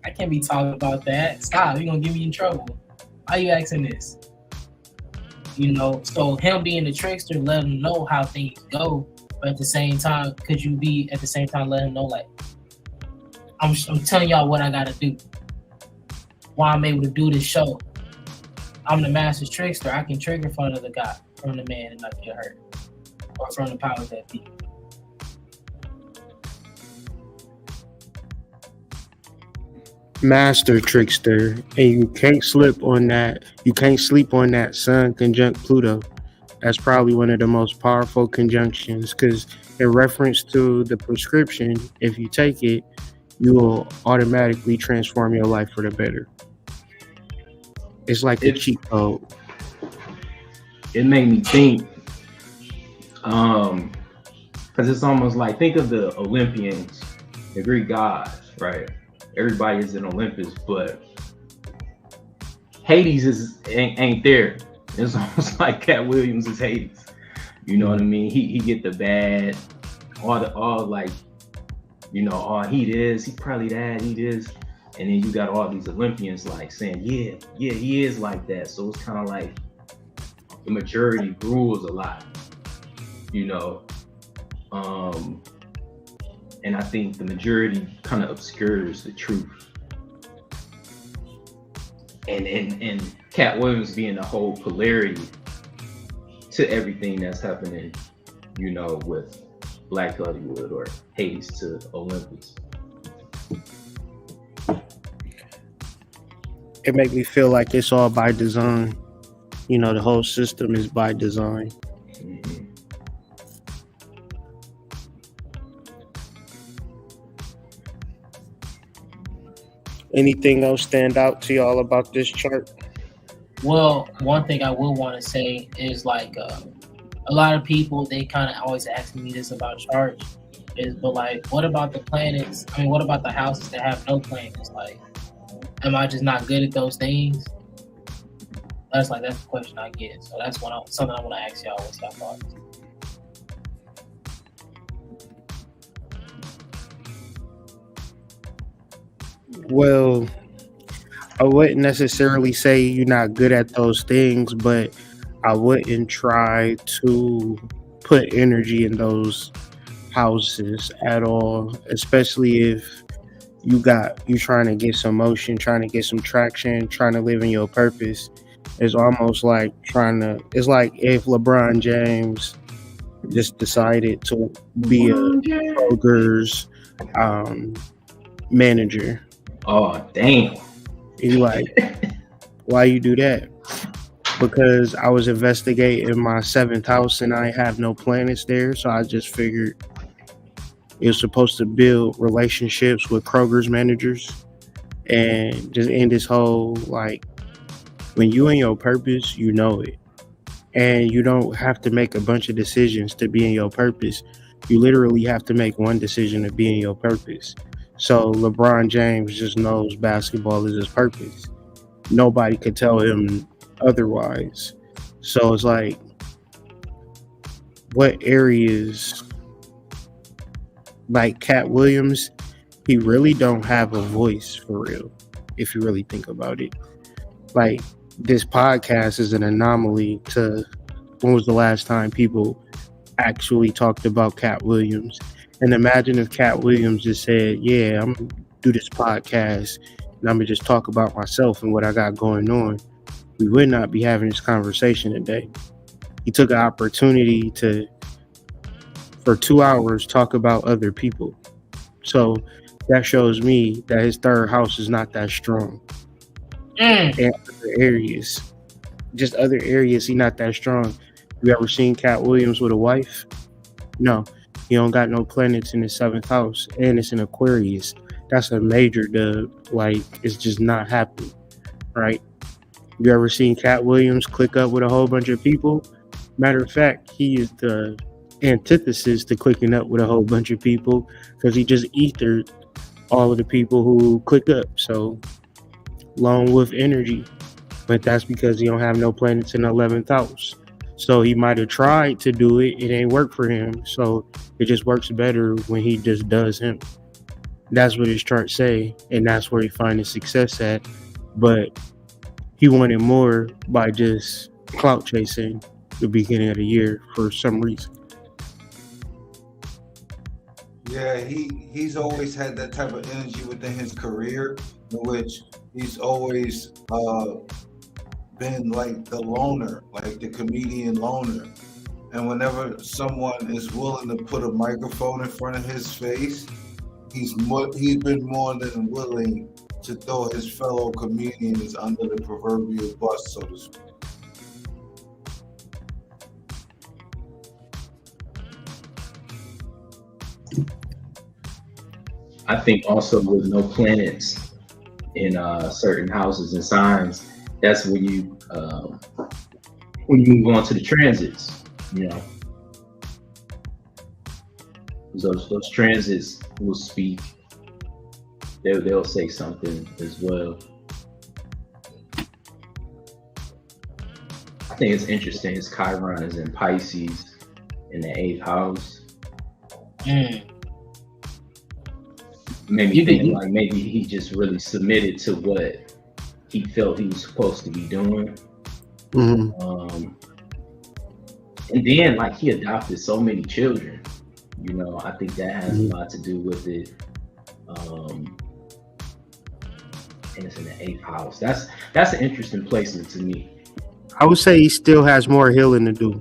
I can't be talking about that. Stop, you're gonna get me in trouble. Why are you asking this? So him being the trickster, let him know how things go, but at the same time, could you be at the same time let him know, like, I'm telling y'all what I gotta do, why I'm able to do this show. I'm the master trickster. I can trigger from the guy, from the man, and not get hurt, or from the powers that be. Master trickster, and you can't slip on that. You can't sleep on that Sun conjunct Pluto. That's probably one of the most powerful conjunctions, because in reference to the prescription, if you take it, you will automatically transform your life for the better. It's like a cheat code. It made me think, because it's almost like, think of the Olympians, the Greek gods, right? Everybody is in Olympus, but Hades ain't there. It's almost like Katt Williams is Hades. You know what I mean? He get the bad, all he is, he probably that, he is. And then you got all these Olympians like saying, yeah, he is like that. So it's kind of like the majority rules a lot, and I think the majority kind of obscures the truth. And Katt Williams being the whole polarity to everything that's happening, with Black Hollywood or Hades to Olympus. It make me feel like it's all by design. The whole system is by design. Mm-hmm. Anything else stand out to y'all about this chart? Well, one thing I will want to say is, like, a lot of people, they kind of always asking me this about charts, but like, what about the planets? I mean, what about the houses that have no planets? Like, am I just not good at those things? That's the question I get. So that's something I want to ask y'all. What's y'all thoughts? Well, I wouldn't necessarily say you're not good at those things, but I wouldn't try to put energy in those houses at all, especially if you trying to get some motion, trying to get some traction, trying to live in your purpose. It's almost like it's like if LeBron James just decided to be a Kroger's manager. Oh, damn. You like, why you do that? Because I was investigating my 7th house and I have no planets there, so I just figured it was supposed to build relationships with Kroger's managers and just end this whole, like, when you in your purpose, you know it. And you don't have to make a bunch of decisions to be in your purpose. You literally have to make one decision to be in your purpose. So LeBron James just knows basketball is his purpose. Nobody could tell him otherwise. So it's like, what areas, like Katt Williams, he really don't have a voice for real, if you really think about it. Like, this podcast is an anomaly to when was the last time people actually talked about Katt Williams. And imagine if Katt Williams just said, yeah, I'm going to do this podcast and I'm going to just talk about myself and what I got going on. We would not be having this conversation today. He took an opportunity to, for 2 hours, talk about other people. So that shows me that his 3rd house is not that strong. And other areas, he's not that strong. You ever seen Katt Williams with a wife? No. He don't got no planets in his seventh house, and it's in Aquarius. That's a major dub. Like, it's just not happening, right? You ever seen Cat Williams click up with a whole bunch of people? Matter of fact, he is the antithesis to clicking up with a whole bunch of people because he just ethered all of the people who click up. So, lone wolf energy, but that's because he don't have no planets in the 11th house. So he might have tried to do it, it ain't work for him. So it just works better when he just does him. That's what his chart say, and that's where he find his success at. But he wanted more by just clout chasing the beginning of the year for some reason. Yeah, he's always had that type of energy within his career, in which he's always been like the loner, like the comedian loner. And whenever someone is willing to put a microphone in front of his face, he's been more than willing to throw his fellow comedians under the proverbial bus, so to speak. I think also with no planets in certain houses and signs, that's when you move on to the transits. You know, those transits will speak. They'll say something as well. I think it's interesting. His Chiron is in Pisces in the 8th house. Maybe think like maybe he just really submitted to what he felt he was supposed to be doing. And then like he adopted so many children. You know, I think that has a lot to do with it. And it's in the 8th house. That's an interesting placement to me. I would say he still has more healing to do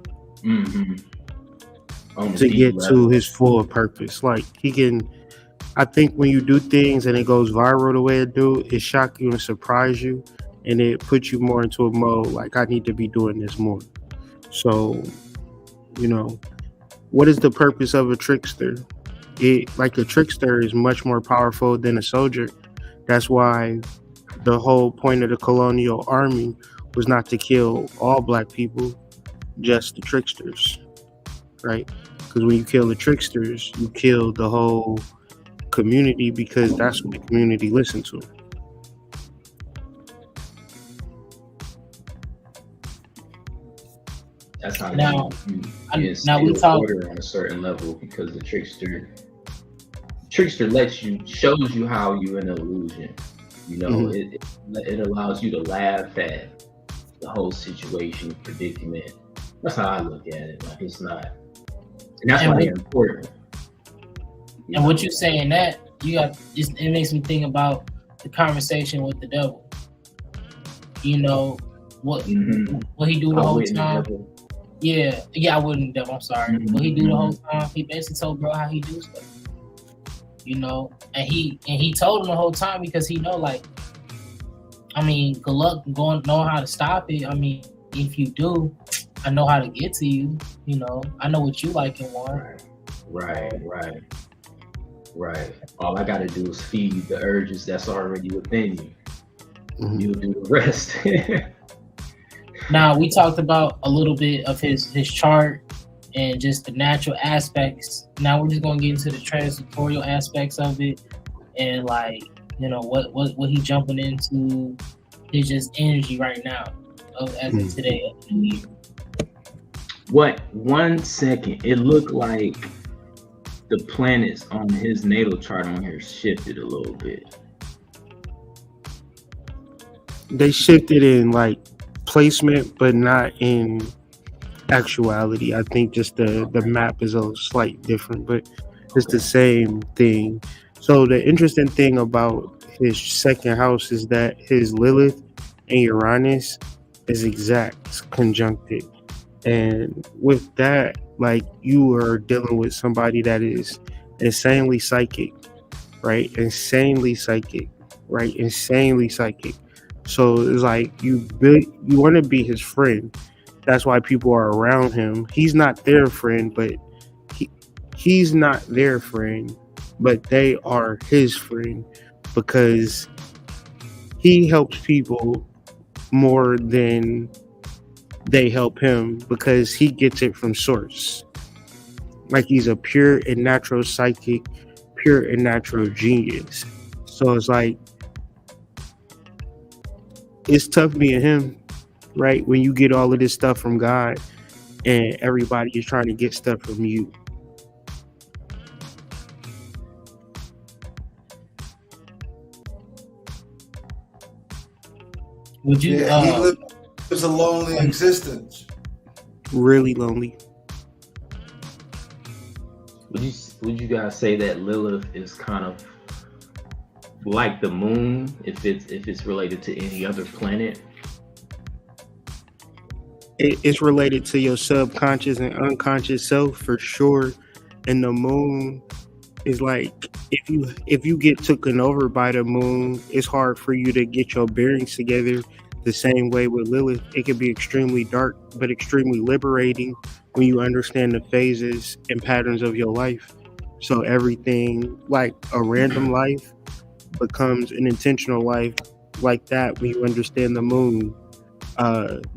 to get to his full purpose. Like he can, I think when you do things and it goes viral the way it do, it shock you and surprise you, and it puts you more into a mode like I need to be doing this more. So, you know, what is the purpose of a trickster? Like a trickster is much more powerful than a soldier. That's why the whole point of the colonial army was not to kill all black people, just the tricksters, right? Because when you kill the tricksters, you kill the whole community because that's what the community listens to. That's how now you we talk order on a certain level, because the trickster shows you how you're an illusion. You know, it allows you to laugh at the whole situation, predicament. That's how I look at it. Like it's not, and that's why they're important. And what you're saying that it makes me think about the conversation with the devil. You know what he do the whole time. Yeah, I wouldn't devil. I'm sorry. What he do the whole time? He basically told bro how he do stuff. You know, and he told him the whole time because he know, like, I mean, good luck knowing how to stop it. I mean, if you do, I know how to get to you. You know, I know what you like and want. Right. All I gotta do is feed you the urges that's already within you. You'll do the rest. Now we talked about a little bit of his chart and just the natural aspects. Now we're just gonna get into the transitorial aspects of it, and like, you know, what he jumping into is just energy right now as of today of the new year. What 1 second? It looked like the planets on his natal chart on here shifted a little bit. They shifted in like placement, but not in actuality. I think just the map is a slight different, but it's the same thing. So the interesting thing about his second house is that his Lilith and Uranus is exact conjuncted. And with that, like, you are dealing with somebody that is insanely psychic, right? Insanely psychic. So it's like you want to be his friend. That's why people are around him. He's not their friend, but he's not their friend, but they are his friend because he helps people more than they help him because he gets it from source. Like he's a pure and natural psychic, pure and natural genius. So it's like it's tough being him, right? When you get all of this stuff from God and everybody is trying to get stuff from you. Would you? Yeah, he lives a lonely existence. Really lonely. Would you guys say that Lilith is kind of like the moon if it's related to any other planet? It's related to your subconscious and unconscious self for sure. And the moon is like if you get taken over by the moon, it's hard for you to get your bearings together. The same way with Lilith, it can be extremely dark but extremely liberating when you understand the phases and patterns of your life. So everything like a random life becomes an intentional life like that when you understand the moon.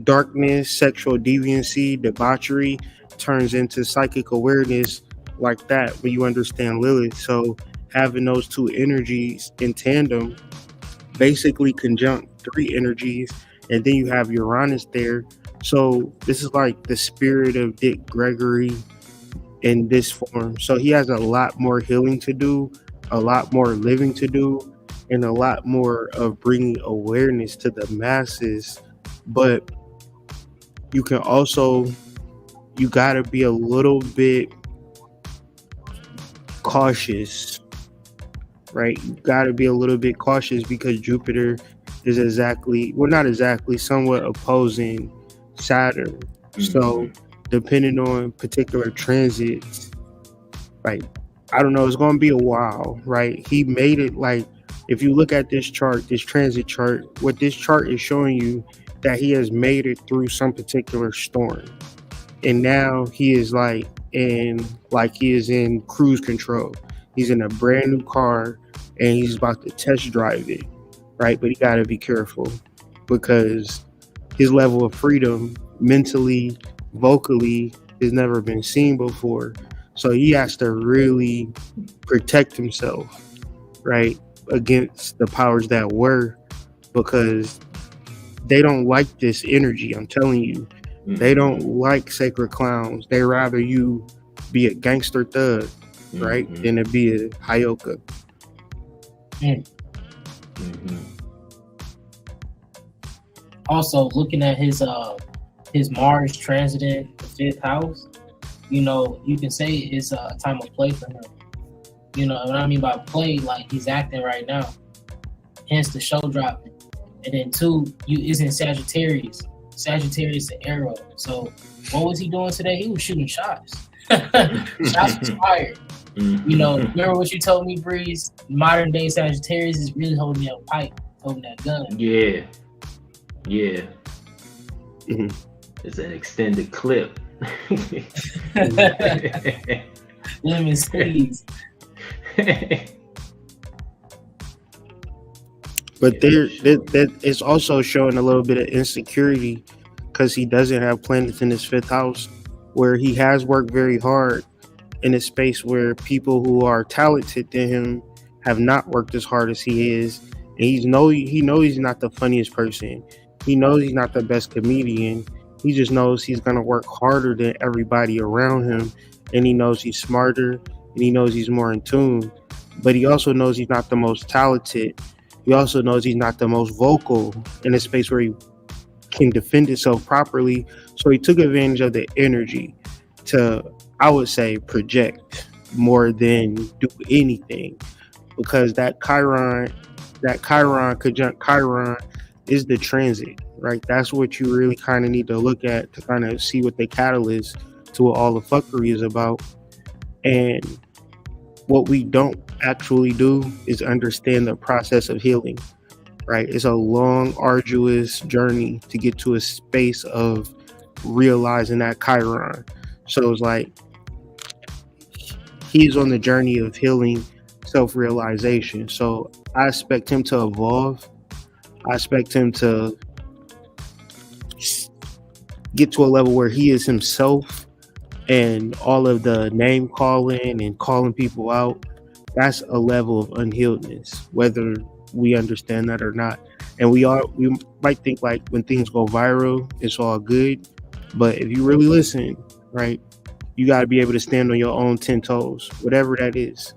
Darkness, sexual deviancy, debauchery turns into psychic awareness like that when you understand Lilith. So having those two energies in tandem basically conjunct three energies, and then you have Uranus there. So this is like the spirit of Dick Gregory in this form. So he has a lot more healing to do, a lot more living to do, and a lot more of bringing awareness to the masses. But you can also, you got to be a little bit cautious, right? You got to be a little bit cautious because Jupiter is not exactly, somewhat opposing Saturn. So depending on particular transits, like, I don't know, it's going to be a while, right? He made it like, if you look at this chart, this transit chart, what this chart is showing you that he has made it through some particular storm. And now he is like he is in cruise control. He's in a brand new car and he's about to test drive it, right? But he got to be careful because his level of freedom mentally, vocally, has never been seen before. So he has to really protect himself, right, against the powers that were, because they don't like this energy. I'm telling you, they don't like sacred clowns. They rather you be a gangster thug, right, than to be a Hyoka. Also, looking at his Mars transiting the fifth house, you know, you can say it's a time of play for him. You know what I mean by play? Like he's acting right now. Hence the show dropping. And then two, is in Sagittarius. Sagittarius the arrow. So what was he doing today? He was shooting shots. Shots was fired. You know, remember what you told me, Breeze? Modern day Sagittarius is really holding that pipe, holding that gun. Yeah. It's an extended clip. Lemon squeeze. But that is also showing a little bit of insecurity because he doesn't have planets in his fifth house, where he has worked very hard in a space where people who are talented than him have not worked as hard as he is. And he knows he's not the funniest person. He knows he's not the best comedian. He just knows he's going to work harder than everybody around him. And he knows he's smarter and he knows he's more in tune. But he also knows he's not the most talented. He also knows he's not the most vocal in a space where he can defend himself properly. So he took advantage of the energy to, I would say, project more than do anything. Because that Chiron conjunct Chiron is the transit, right? That's what you really kind of need to look at to kind of see what the catalyst to what all the fuckery is about. And what we don't actually do is understand the process of healing, right? It's a long, arduous journey to get to a space of realizing that Chiron. So it's like he's on the journey of healing, self-realization. So I expect him to evolve. I expect him to get to a level where he is himself, and all of the name calling and calling people out, that's a level of unhealedness, whether we understand that or not. And we might think like when things go viral, it's all good. But if you really listen, right, you got to be able to stand on your own 10 toes, whatever that is.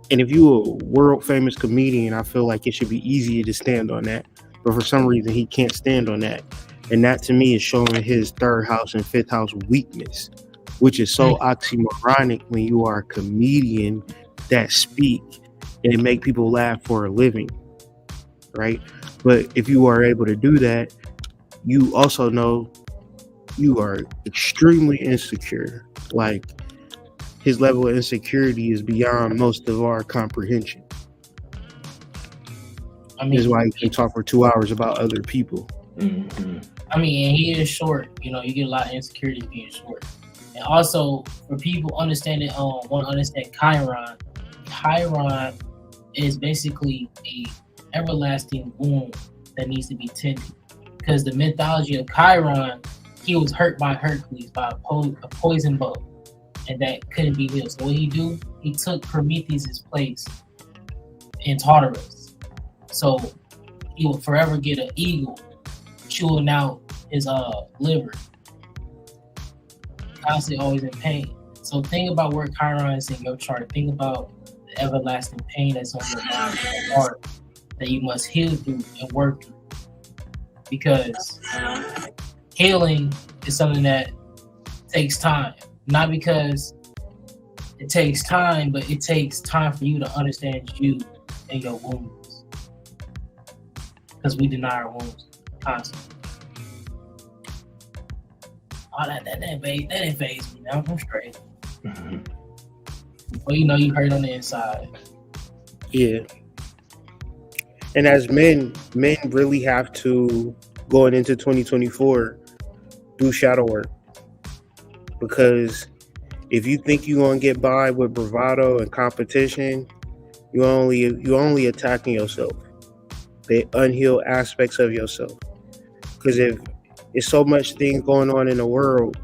And if you're a world famous comedian, I feel like it should be easier to stand on that. But for some reason, he can't stand on that. And that to me is showing his third house and fifth house weakness, which is so oxymoronic when you are a comedian that speak and make people laugh for a living, right? But if you are able to do that, you also know you are extremely insecure. Like, his level of insecurity is beyond most of our comprehension. I mean, this is why he can talk for 2 hours about other people. Mm-hmm. I mean, and he is short. You know, you get a lot of insecurities being short. And also, for people want to understand Chiron. Chiron is basically a everlasting wound that needs to be tended. Because the mythology of Chiron, he was hurt by Hercules, by a poison bow, and that couldn't be healed. So what he do? He took Prometheus' place in Tartarus. So he will forever get an eagle chewing out his liver. Constantly always in pain. So think about where Chiron is in your chart. Think about the everlasting pain that's on your mind and your heart that you must heal through and work through. Because healing is something that takes time. Not because it takes time, but it takes time for you to understand you and your wounds. Because we deny our wounds constantly. Oh, that didn't faze me. Now I'm straight. Mm-hmm. Well, you know, you hurt on the inside. Yeah. And as men really have to, going into 2024, do shadow work. Because if you think you're gonna get by with bravado and competition, you only attacking yourself, the unhealed aspects of yourself. Because if there's so much things going on in the world,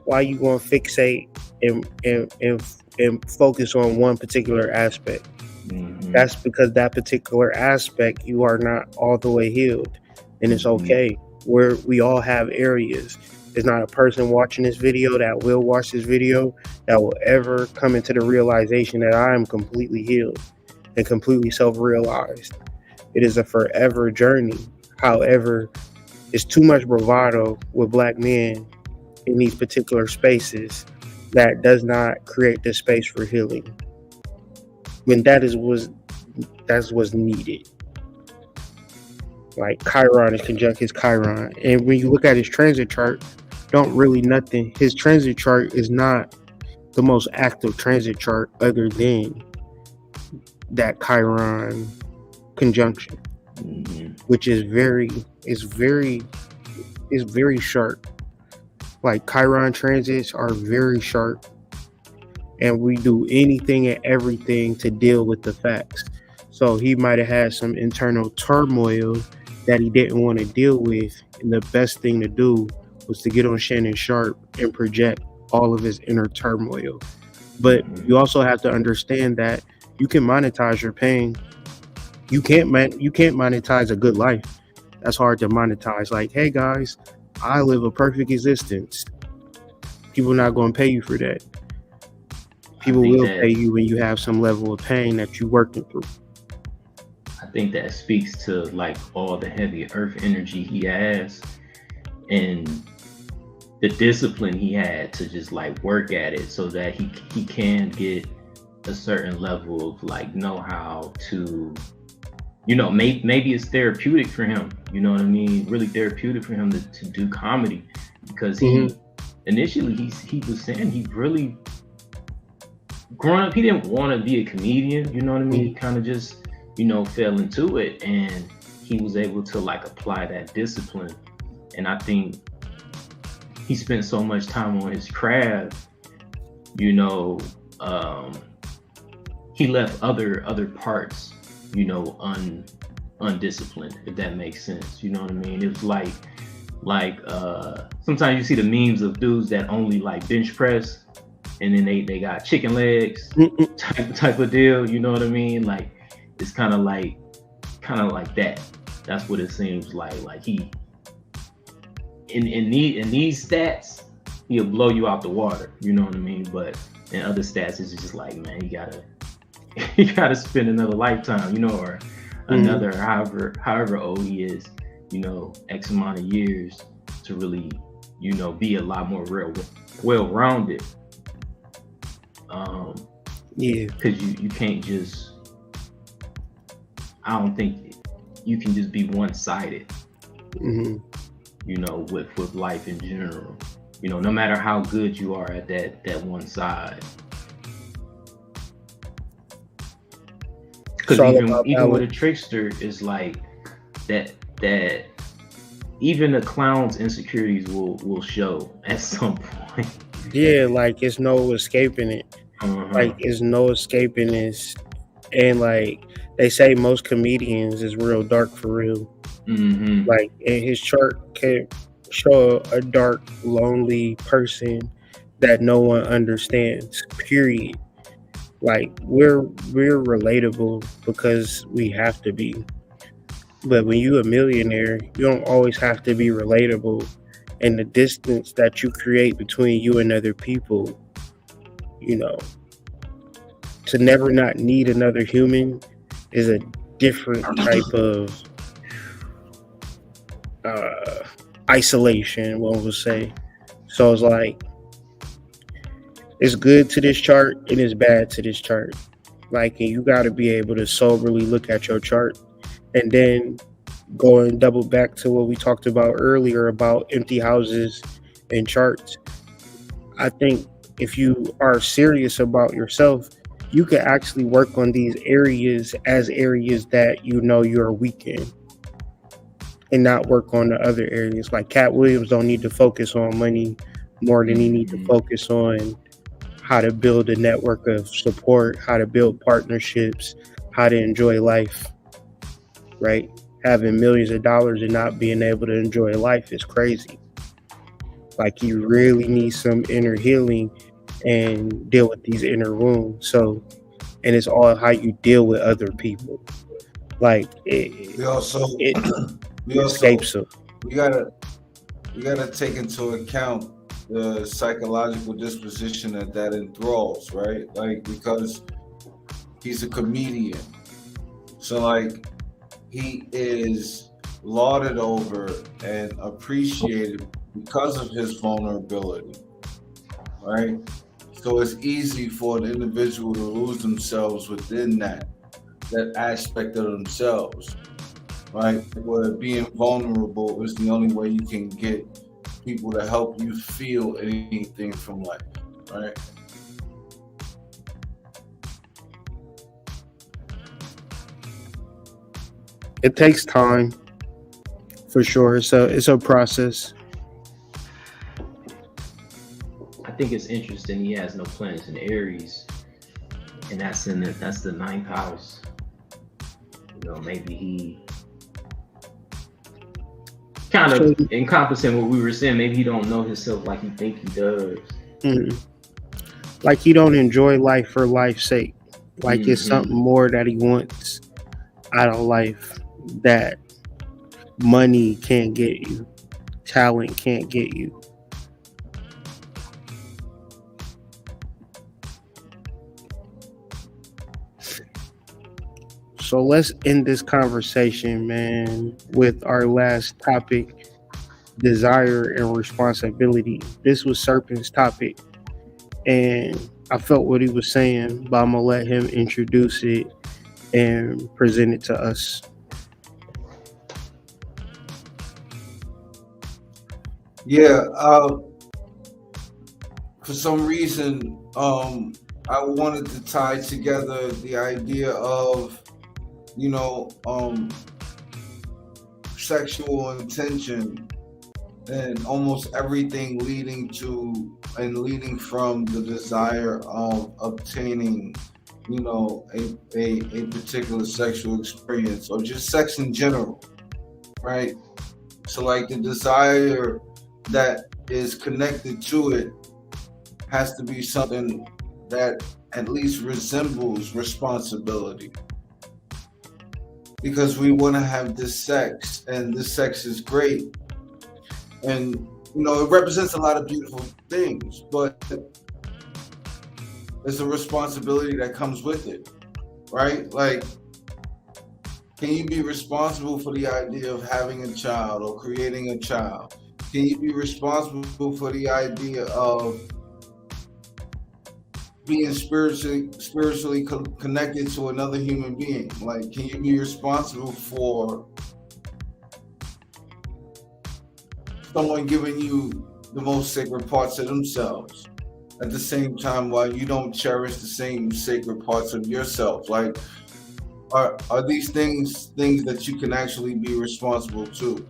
why you gonna fixate and focus on one particular aspect? Mm-hmm. That's because that particular aspect you are not all the way healed, and it's okay. We all have areas. There's not a person watching this video that will watch this video that will ever come into the realization that I am completely healed and completely self-realized. It is a forever journey. However, it's too much bravado with black men in these particular spaces that does not create the space for healing. When that's what's needed. Like Chiron is conjunct his Chiron. And when you look at his transit chart, his transit chart is not the most active transit chart other than that Chiron conjunction, which is very sharp. Like Chiron transits are very sharp, and we do anything and everything to deal with the facts. So he might have had some internal turmoil that he didn't want to deal with, and the best thing to do was to get on Shannon Sharp and project all of his inner turmoil. But you also have to understand that you can monetize your pain. You can't monetize a good life. That's hard to monetize. Like, hey guys, I live a perfect existence. People are not going to pay you for that. People will pay you when you have some level of pain that you're working through. I think that speaks to like all the heavy earth energy he has and the discipline he had to just like work at it so that he can get a certain level of like know-how to, you know, maybe it's therapeutic for him, you know what I mean? Really therapeutic for him to do comedy, because he initially he was saying he really, growing up, he didn't want to be a comedian, you know what I mean? He kind of just, you know, fell into it, and he was able to like apply that discipline. And I think he spent so much time on his craft, you know, he left other parts, undisciplined, if that makes sense. You know what I mean? It was like sometimes you see the memes of dudes that only like bench press, and then they got chicken legs type of deal. You know what I mean? Like it's kind of like that. That's what it seems like. Like he in these stats, he'll blow you out the water. You know what I mean? But in other stats, it's just like, man, you gotta spend another lifetime, or another however old he is, X amount of years to really, be a lot more well-rounded. Because you can't just, I don't think you can just be one-sided, with life in general. No matter how good you are at that one side. Because even with a trickster, is like that even the clown's insecurities will show at some point. Yeah, like it's no escaping it. Like it's no escaping this. And like they say, most comedians is real dark for real. Like, and his chart can show a dark, lonely person that no one understands. Period. Like we're relatable because we have to be. But when you a millionaire, you don't always have to be relatable. And the distance that you create between you and other people, to never not need another human is a different type of isolation, one would say. So it's like, it's good to this chart and it's bad to this chart. Like, and you got to be able to soberly look at your chart and then go and double back to what we talked about earlier about empty houses and charts. I think if you are serious about yourself, you can actually work on these areas as areas that you're weak in, and not work on the other areas. Like Katt Williams don't need to focus on money more than he need to focus on how to build a network of support, how to build partnerships, how to enjoy life, right? Having millions of dollars and not being able to enjoy life is crazy. Like, you really need some inner healing and deal with these inner wounds. So, and it's all how you deal with other people. Like, we also escapes them. We gotta take into account the psychological disposition that enthralls, right? Like, because he's a comedian, so like he is lauded over and appreciated because of his vulnerability, right? So it's easy for an individual to lose themselves within that aspect of themselves, right? Where being vulnerable is the only way you can get people to help you feel anything from life, right? It takes time, for sure. So it's a process. I think it's interesting. He has no planets in Aries, and that's the ninth house. Maybe he kind of encompassing what we were saying. Maybe he don't know himself like he think he does. Like he don't enjoy life for life's sake. Like it's something more that he wants out of life that money can't get you, talent can't get you. So let's end this conversation, man, with our last topic, desire and responsibility. This was Serpent's topic, and I felt what he was saying, but I'm gonna let him introduce it and present it to us. Yeah, for some reason, I wanted to tie together the idea of, sexual intention and almost everything leading from the desire of obtaining, a particular sexual experience or just sex in general, right? So like the desire that is connected to it has to be something that at least resembles responsibility, because we want to have this sex, and this sex is great, and it represents a lot of beautiful things, but there's a responsibility that comes with it, right? Like, can you be responsible for the idea of having a child or creating a child? Can you be responsible for the idea of being spiritually connected to another human being? Like, can you be responsible for someone giving you the most sacred parts of themselves at the same time while you don't cherish the same sacred parts of yourself? Like, are these things that you can actually be responsible to?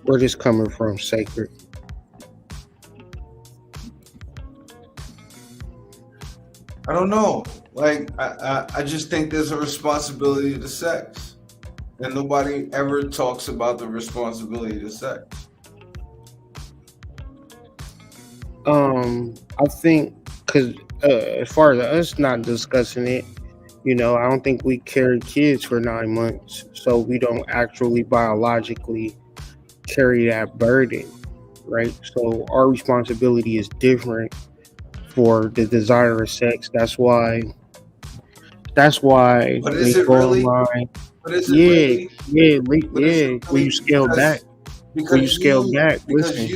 Where this coming from, sacred? I don't know. Like, I just think there's a responsibility to sex, and nobody ever talks about the responsibility to sex. I think because as far as us not discussing it, I don't think we carry kids for 9 months, so we don't actually biologically carry that burden, right? So our responsibility is different for the desire of sex. That's why But is it really? online. But is it Yeah, really? yeah, But is yeah. it When you really? scale back, when you scale back, listen.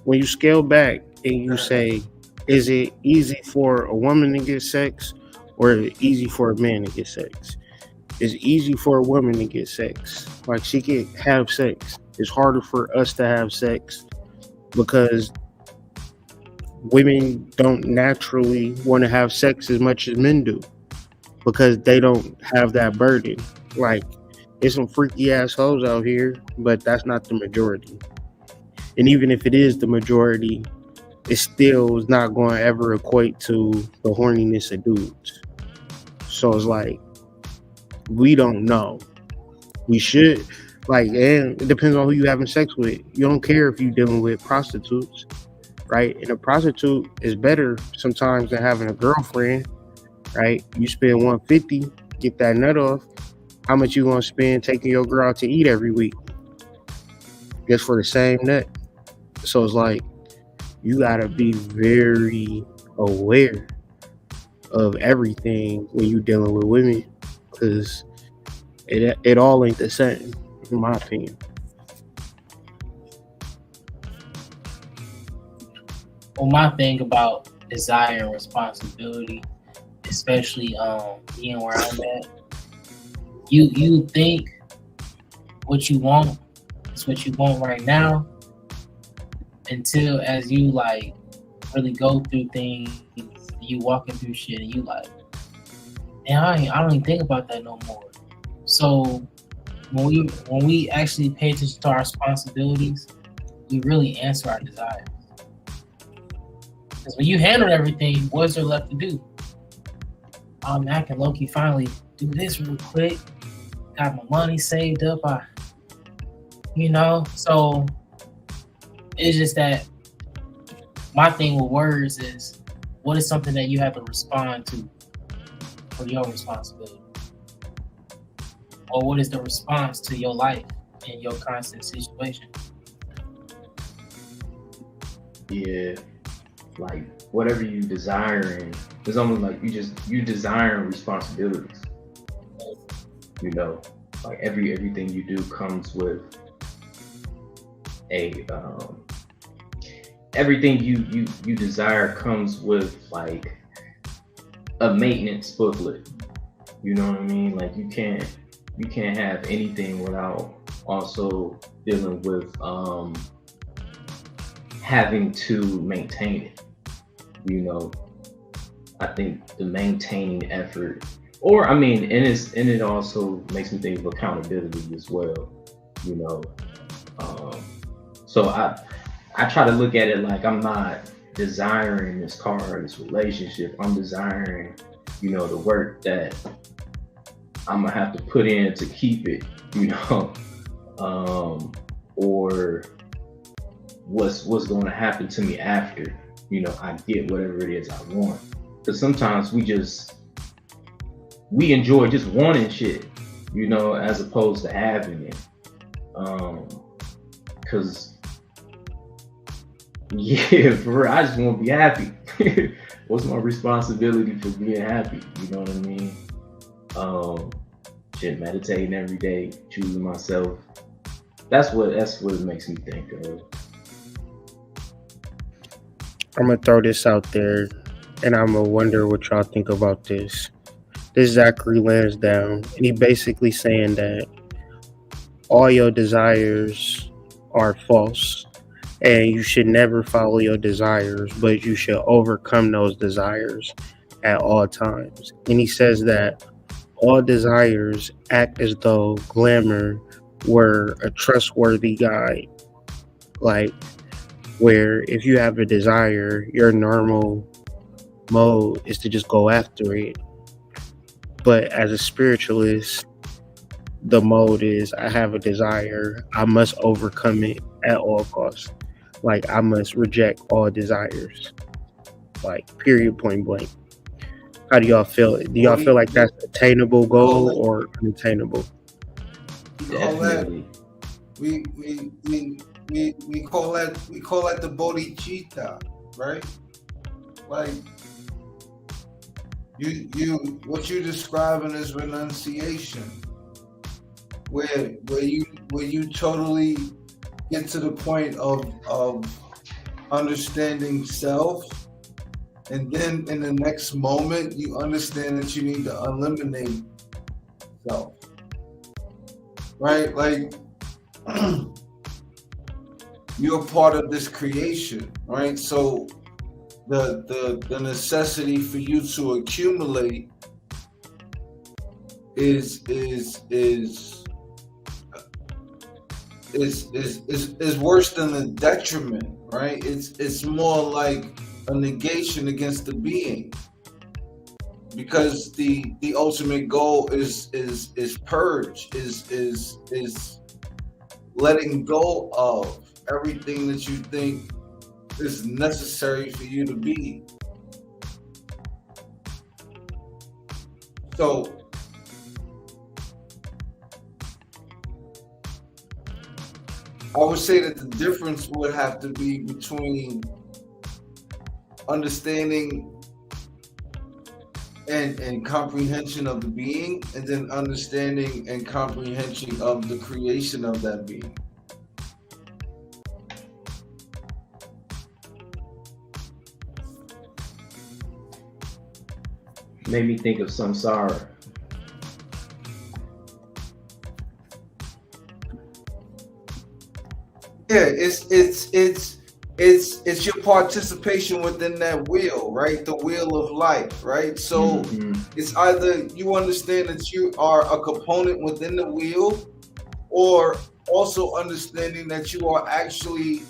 When you scale back, and you say, is it easy for a woman to get sex, or is it easy for a man to get sex? It's easy for a woman to get sex. Like, she can have sex. It's harder for us to have sex because women don't naturally want to have sex as much as men do because they don't have that burden. Like, there's some freaky assholes out here, but that's not the majority. And even if it is the majority, it still is not going to ever equate to the horniness of dudes. So it's like, we don't know. We should, like, and it depends on who you having sex with. You don't care if you're dealing with prostitutes, right? And a prostitute is better sometimes than having a girlfriend, right? You spend $150, get that nut off. How much you gonna spend taking your girl out to eat every week? Just for the same nut. So it's like, you gotta be very aware of everything when you dealing with women, because it all ain't the same, in my opinion. Well, my thing about desire and responsibility, especially being where I'm at, you think what you want is what you want right now, until as you like really go through things, you walking through shit and you like, man, I don't even think about that no more. So when we actually pay attention to our responsibilities, we really answer our desires. Because when you handle everything, what's there left to do? I can low-key finally do this real quick. Got my money saved up. So it's just that my thing with words is, what is something that you have to respond to for your responsibility? Or what is the response to your life and your constant situation? Yeah, like whatever you desiring, it's almost like you desiring responsibilities. Like everything you do comes with a everything you desire comes with like a maintenance booklet. You know what I mean? Like, you can't you can't have anything without also dealing with having to maintain it. You know, I think the maintaining effort, or I mean, and it also makes me think of accountability as well. You know, um, so I try to look at it like I'm not desiring this car or this relationship. I'm desiring, the work that I'm gonna have to put in to keep it. You know, or what's going to happen to me after I get whatever it is I want. Because sometimes we enjoy just wanting shit, as opposed to having it. Because yeah, for real, I just want to be happy. What's my responsibility for being happy? You know what I mean? Shit, meditating every day, choosing myself. That's what it makes me think of. I'm gonna throw this out there, and I'm gonna wonder what y'all think about this. This Zachary Lansdowne, and he basically saying that all your desires are false, and you should never follow your desires, but you should overcome those desires at all times. And he says that all desires act as though glamour were a trustworthy guide, like where if you have a desire, your normal mode is to just go after it. But as a spiritualist, the mode is I have a desire, I must overcome it at all costs. Like I must reject all desires. Like period, point blank. How do y'all feel? Do y'all feel like that's an attainable goal or unattainable? Definitely. We call that the bodhicitta, right? Like you what you're describing is renunciation, where you totally get to the point of understanding self, and then in the next moment you understand that you need to eliminate self, right? Like you're part of this creation, right? So the necessity for you to accumulate is worse than the detriment, right? It's more like a negation against the being, because the ultimate goal is purge, is letting go of everything that you think is necessary for you to be. So I would say that the difference would have to be between understanding and comprehension of the being, and then understanding and comprehension of the creation of that being. Made me think of samsara. Yeah, it's your participation within that wheel, right? The wheel of life, right? So it's either you understand that you are a component within the wheel, or also understanding that you are actually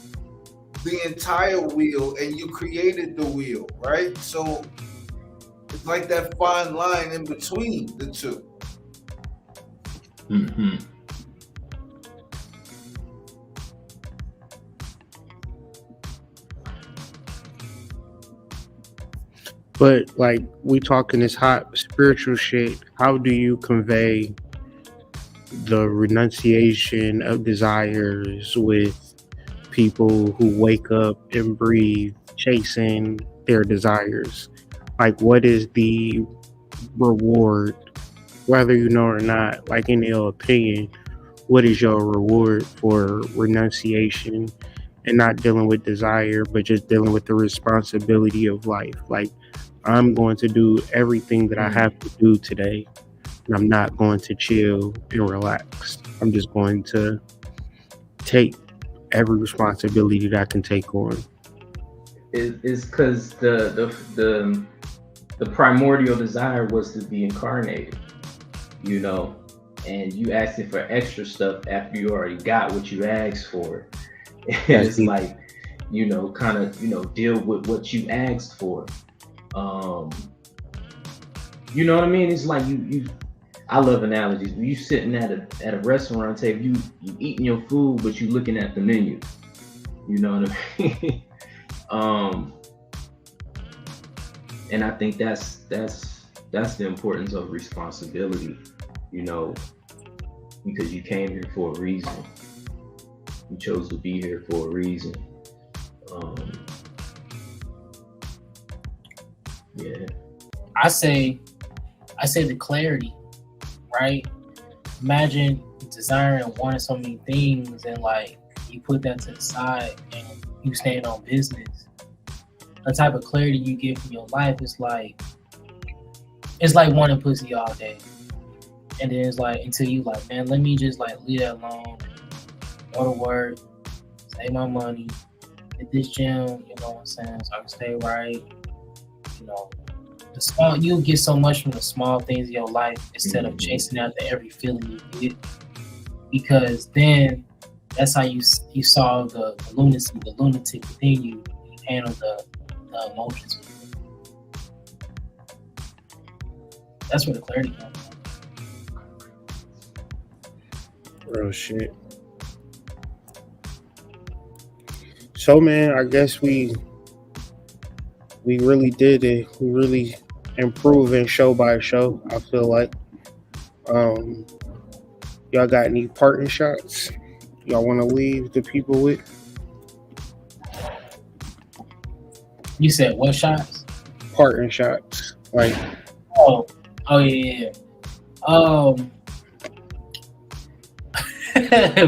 the entire wheel and you created the wheel, right? So it's like that fine line in between the two. Mm-hmm. But like we talking this hot spiritual shit, how do you convey the renunciation of desires with people who wake up and breathe chasing their desires? Like what is the reward, whether you know or not? Like in your opinion, what is your reward for renunciation and not dealing with desire, but just dealing with the responsibility of life? Like I'm going to do everything that I have to do today, and I'm not going to chill and relax. I'm just going to take every responsibility that I can take on. Is because the primordial desire was to be incarnated, you know, and you asking for extra stuff after you already got what you asked for. And it's like, you know, kind of, you know, deal with what you asked for. You know what I mean? It's like you I love analogies. When you sitting at a restaurant table, you eating your food, but you looking at the menu. You know what I mean? And I think that's the importance of responsibility, you know, because you came here for a reason. You chose to be here for a reason. Yeah. I say the clarity, right? Imagine desiring and wanting so many things, and like you put that to the side and you stand on business. The type of clarity you get from your life is like, it's like wanting pussy all day, and then it's like until you like, man, let me just like leave that alone, go to work, save my money, hit this gym, you know what I'm saying, so I can stay right, you know. The small, you get so much from the small things in your life instead of chasing after every feeling you get, because then that's how you solve the lunacy, the lunatic within you. You handle the emotions with it. That's where the clarity comes from. Real shit. So, man, I guess we really did it. We really improving show by show, I feel like. Y'all got any parting shots y'all want to leave the people with? You said what shots? Parting shots. Like, oh yeah.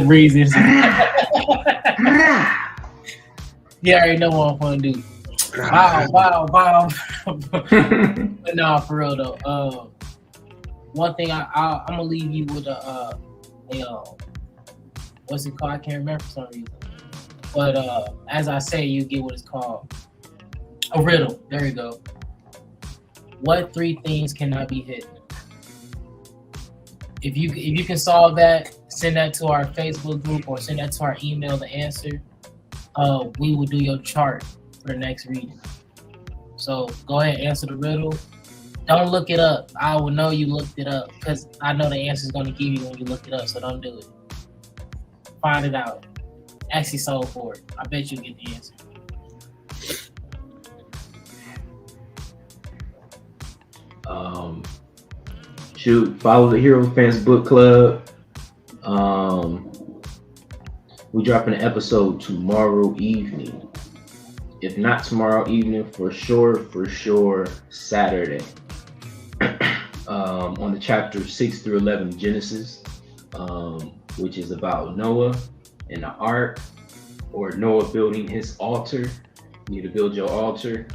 Reasons. You already know what I'm gonna do. Wow. But no, for real though. One thing I'm gonna leave you with a what's it called? I can't remember for some reason. But as I say, you get what it's called. A riddle. There you go. What 3 things cannot be hidden? If you can solve that, send that to our Facebook group or send that to our email. The answer. We will do your chart for the next reading. So go ahead and answer the riddle. Don't look it up. I will know you looked it up because I know the answer is going to give you when you look it up. So don't do it. Find it out. Ask your soul for it. I bet you'll get the answer. Follow the Hero Fans Book Club. We dropping an episode tomorrow evening. If not tomorrow evening, for sure Saturday. On the chapter 6 through 11 of Genesis, which is about Noah and the ark, or Noah building his altar. You need to build your altar,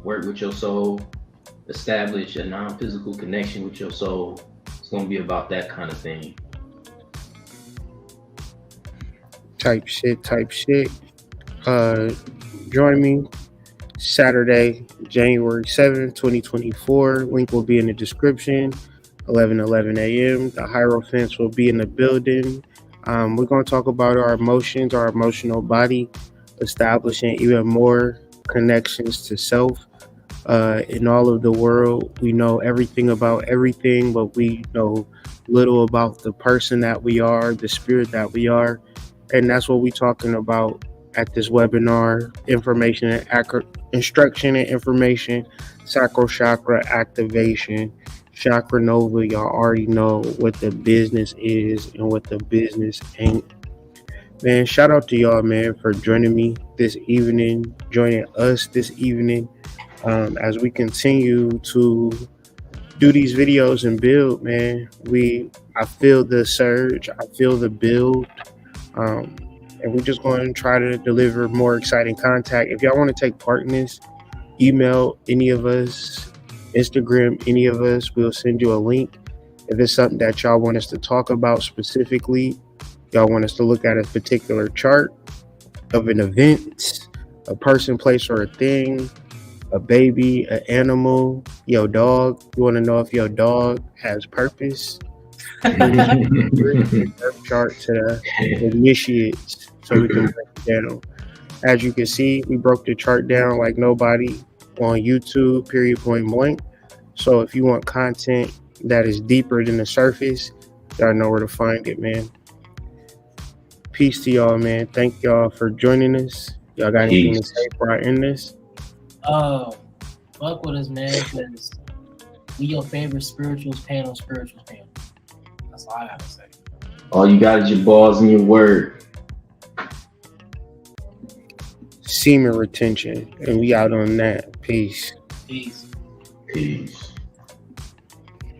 work with your soul, establish a non-physical connection with your soul. It's going to be about that kind of thing. Type shit. Join me Saturday, January 7th, 2024. Link will be in the description. 11 a.m. The Hierophants will be in the building. We're going to talk about our emotions, our emotional body, establishing even more connections to self. In all of the world, we know everything about everything, but we know little about the person that we are, the spirit that we are. And that's what we're talking about at this webinar: information and instruction and information, sacral chakra activation, chakra nova. Y'all already know what the business is and what the business ain't. Man, shout out to y'all, man, for joining me this evening, joining us this evening, as we continue to do these videos and build, man. I feel the surge, I feel the build. And we're just going to try to deliver more exciting content. If y'all want to take part in this, email any of us Instagram any of us. We'll send you a link. If it's something that y'all want us to talk about specifically, y'all want us to look at a particular chart of an event, a person, place, or a thing, a baby, an animal, your dog. You want to know if your dog has purpose. Birth chart to the initiates so we can break it down. As you can see, we broke the chart down like nobody on YouTube, period, point blank. So if you want content that is deeper than the surface, y'all know where to find it, man. Peace to y'all, man. Thank y'all for joining us. Y'all got anything to say before I end this? Fuck with us, man, because we your favorite spirituals panel. That's all I gotta say. All you got is your balls and your word. Semen retention, and we out on that. Peace. Peace. Peace.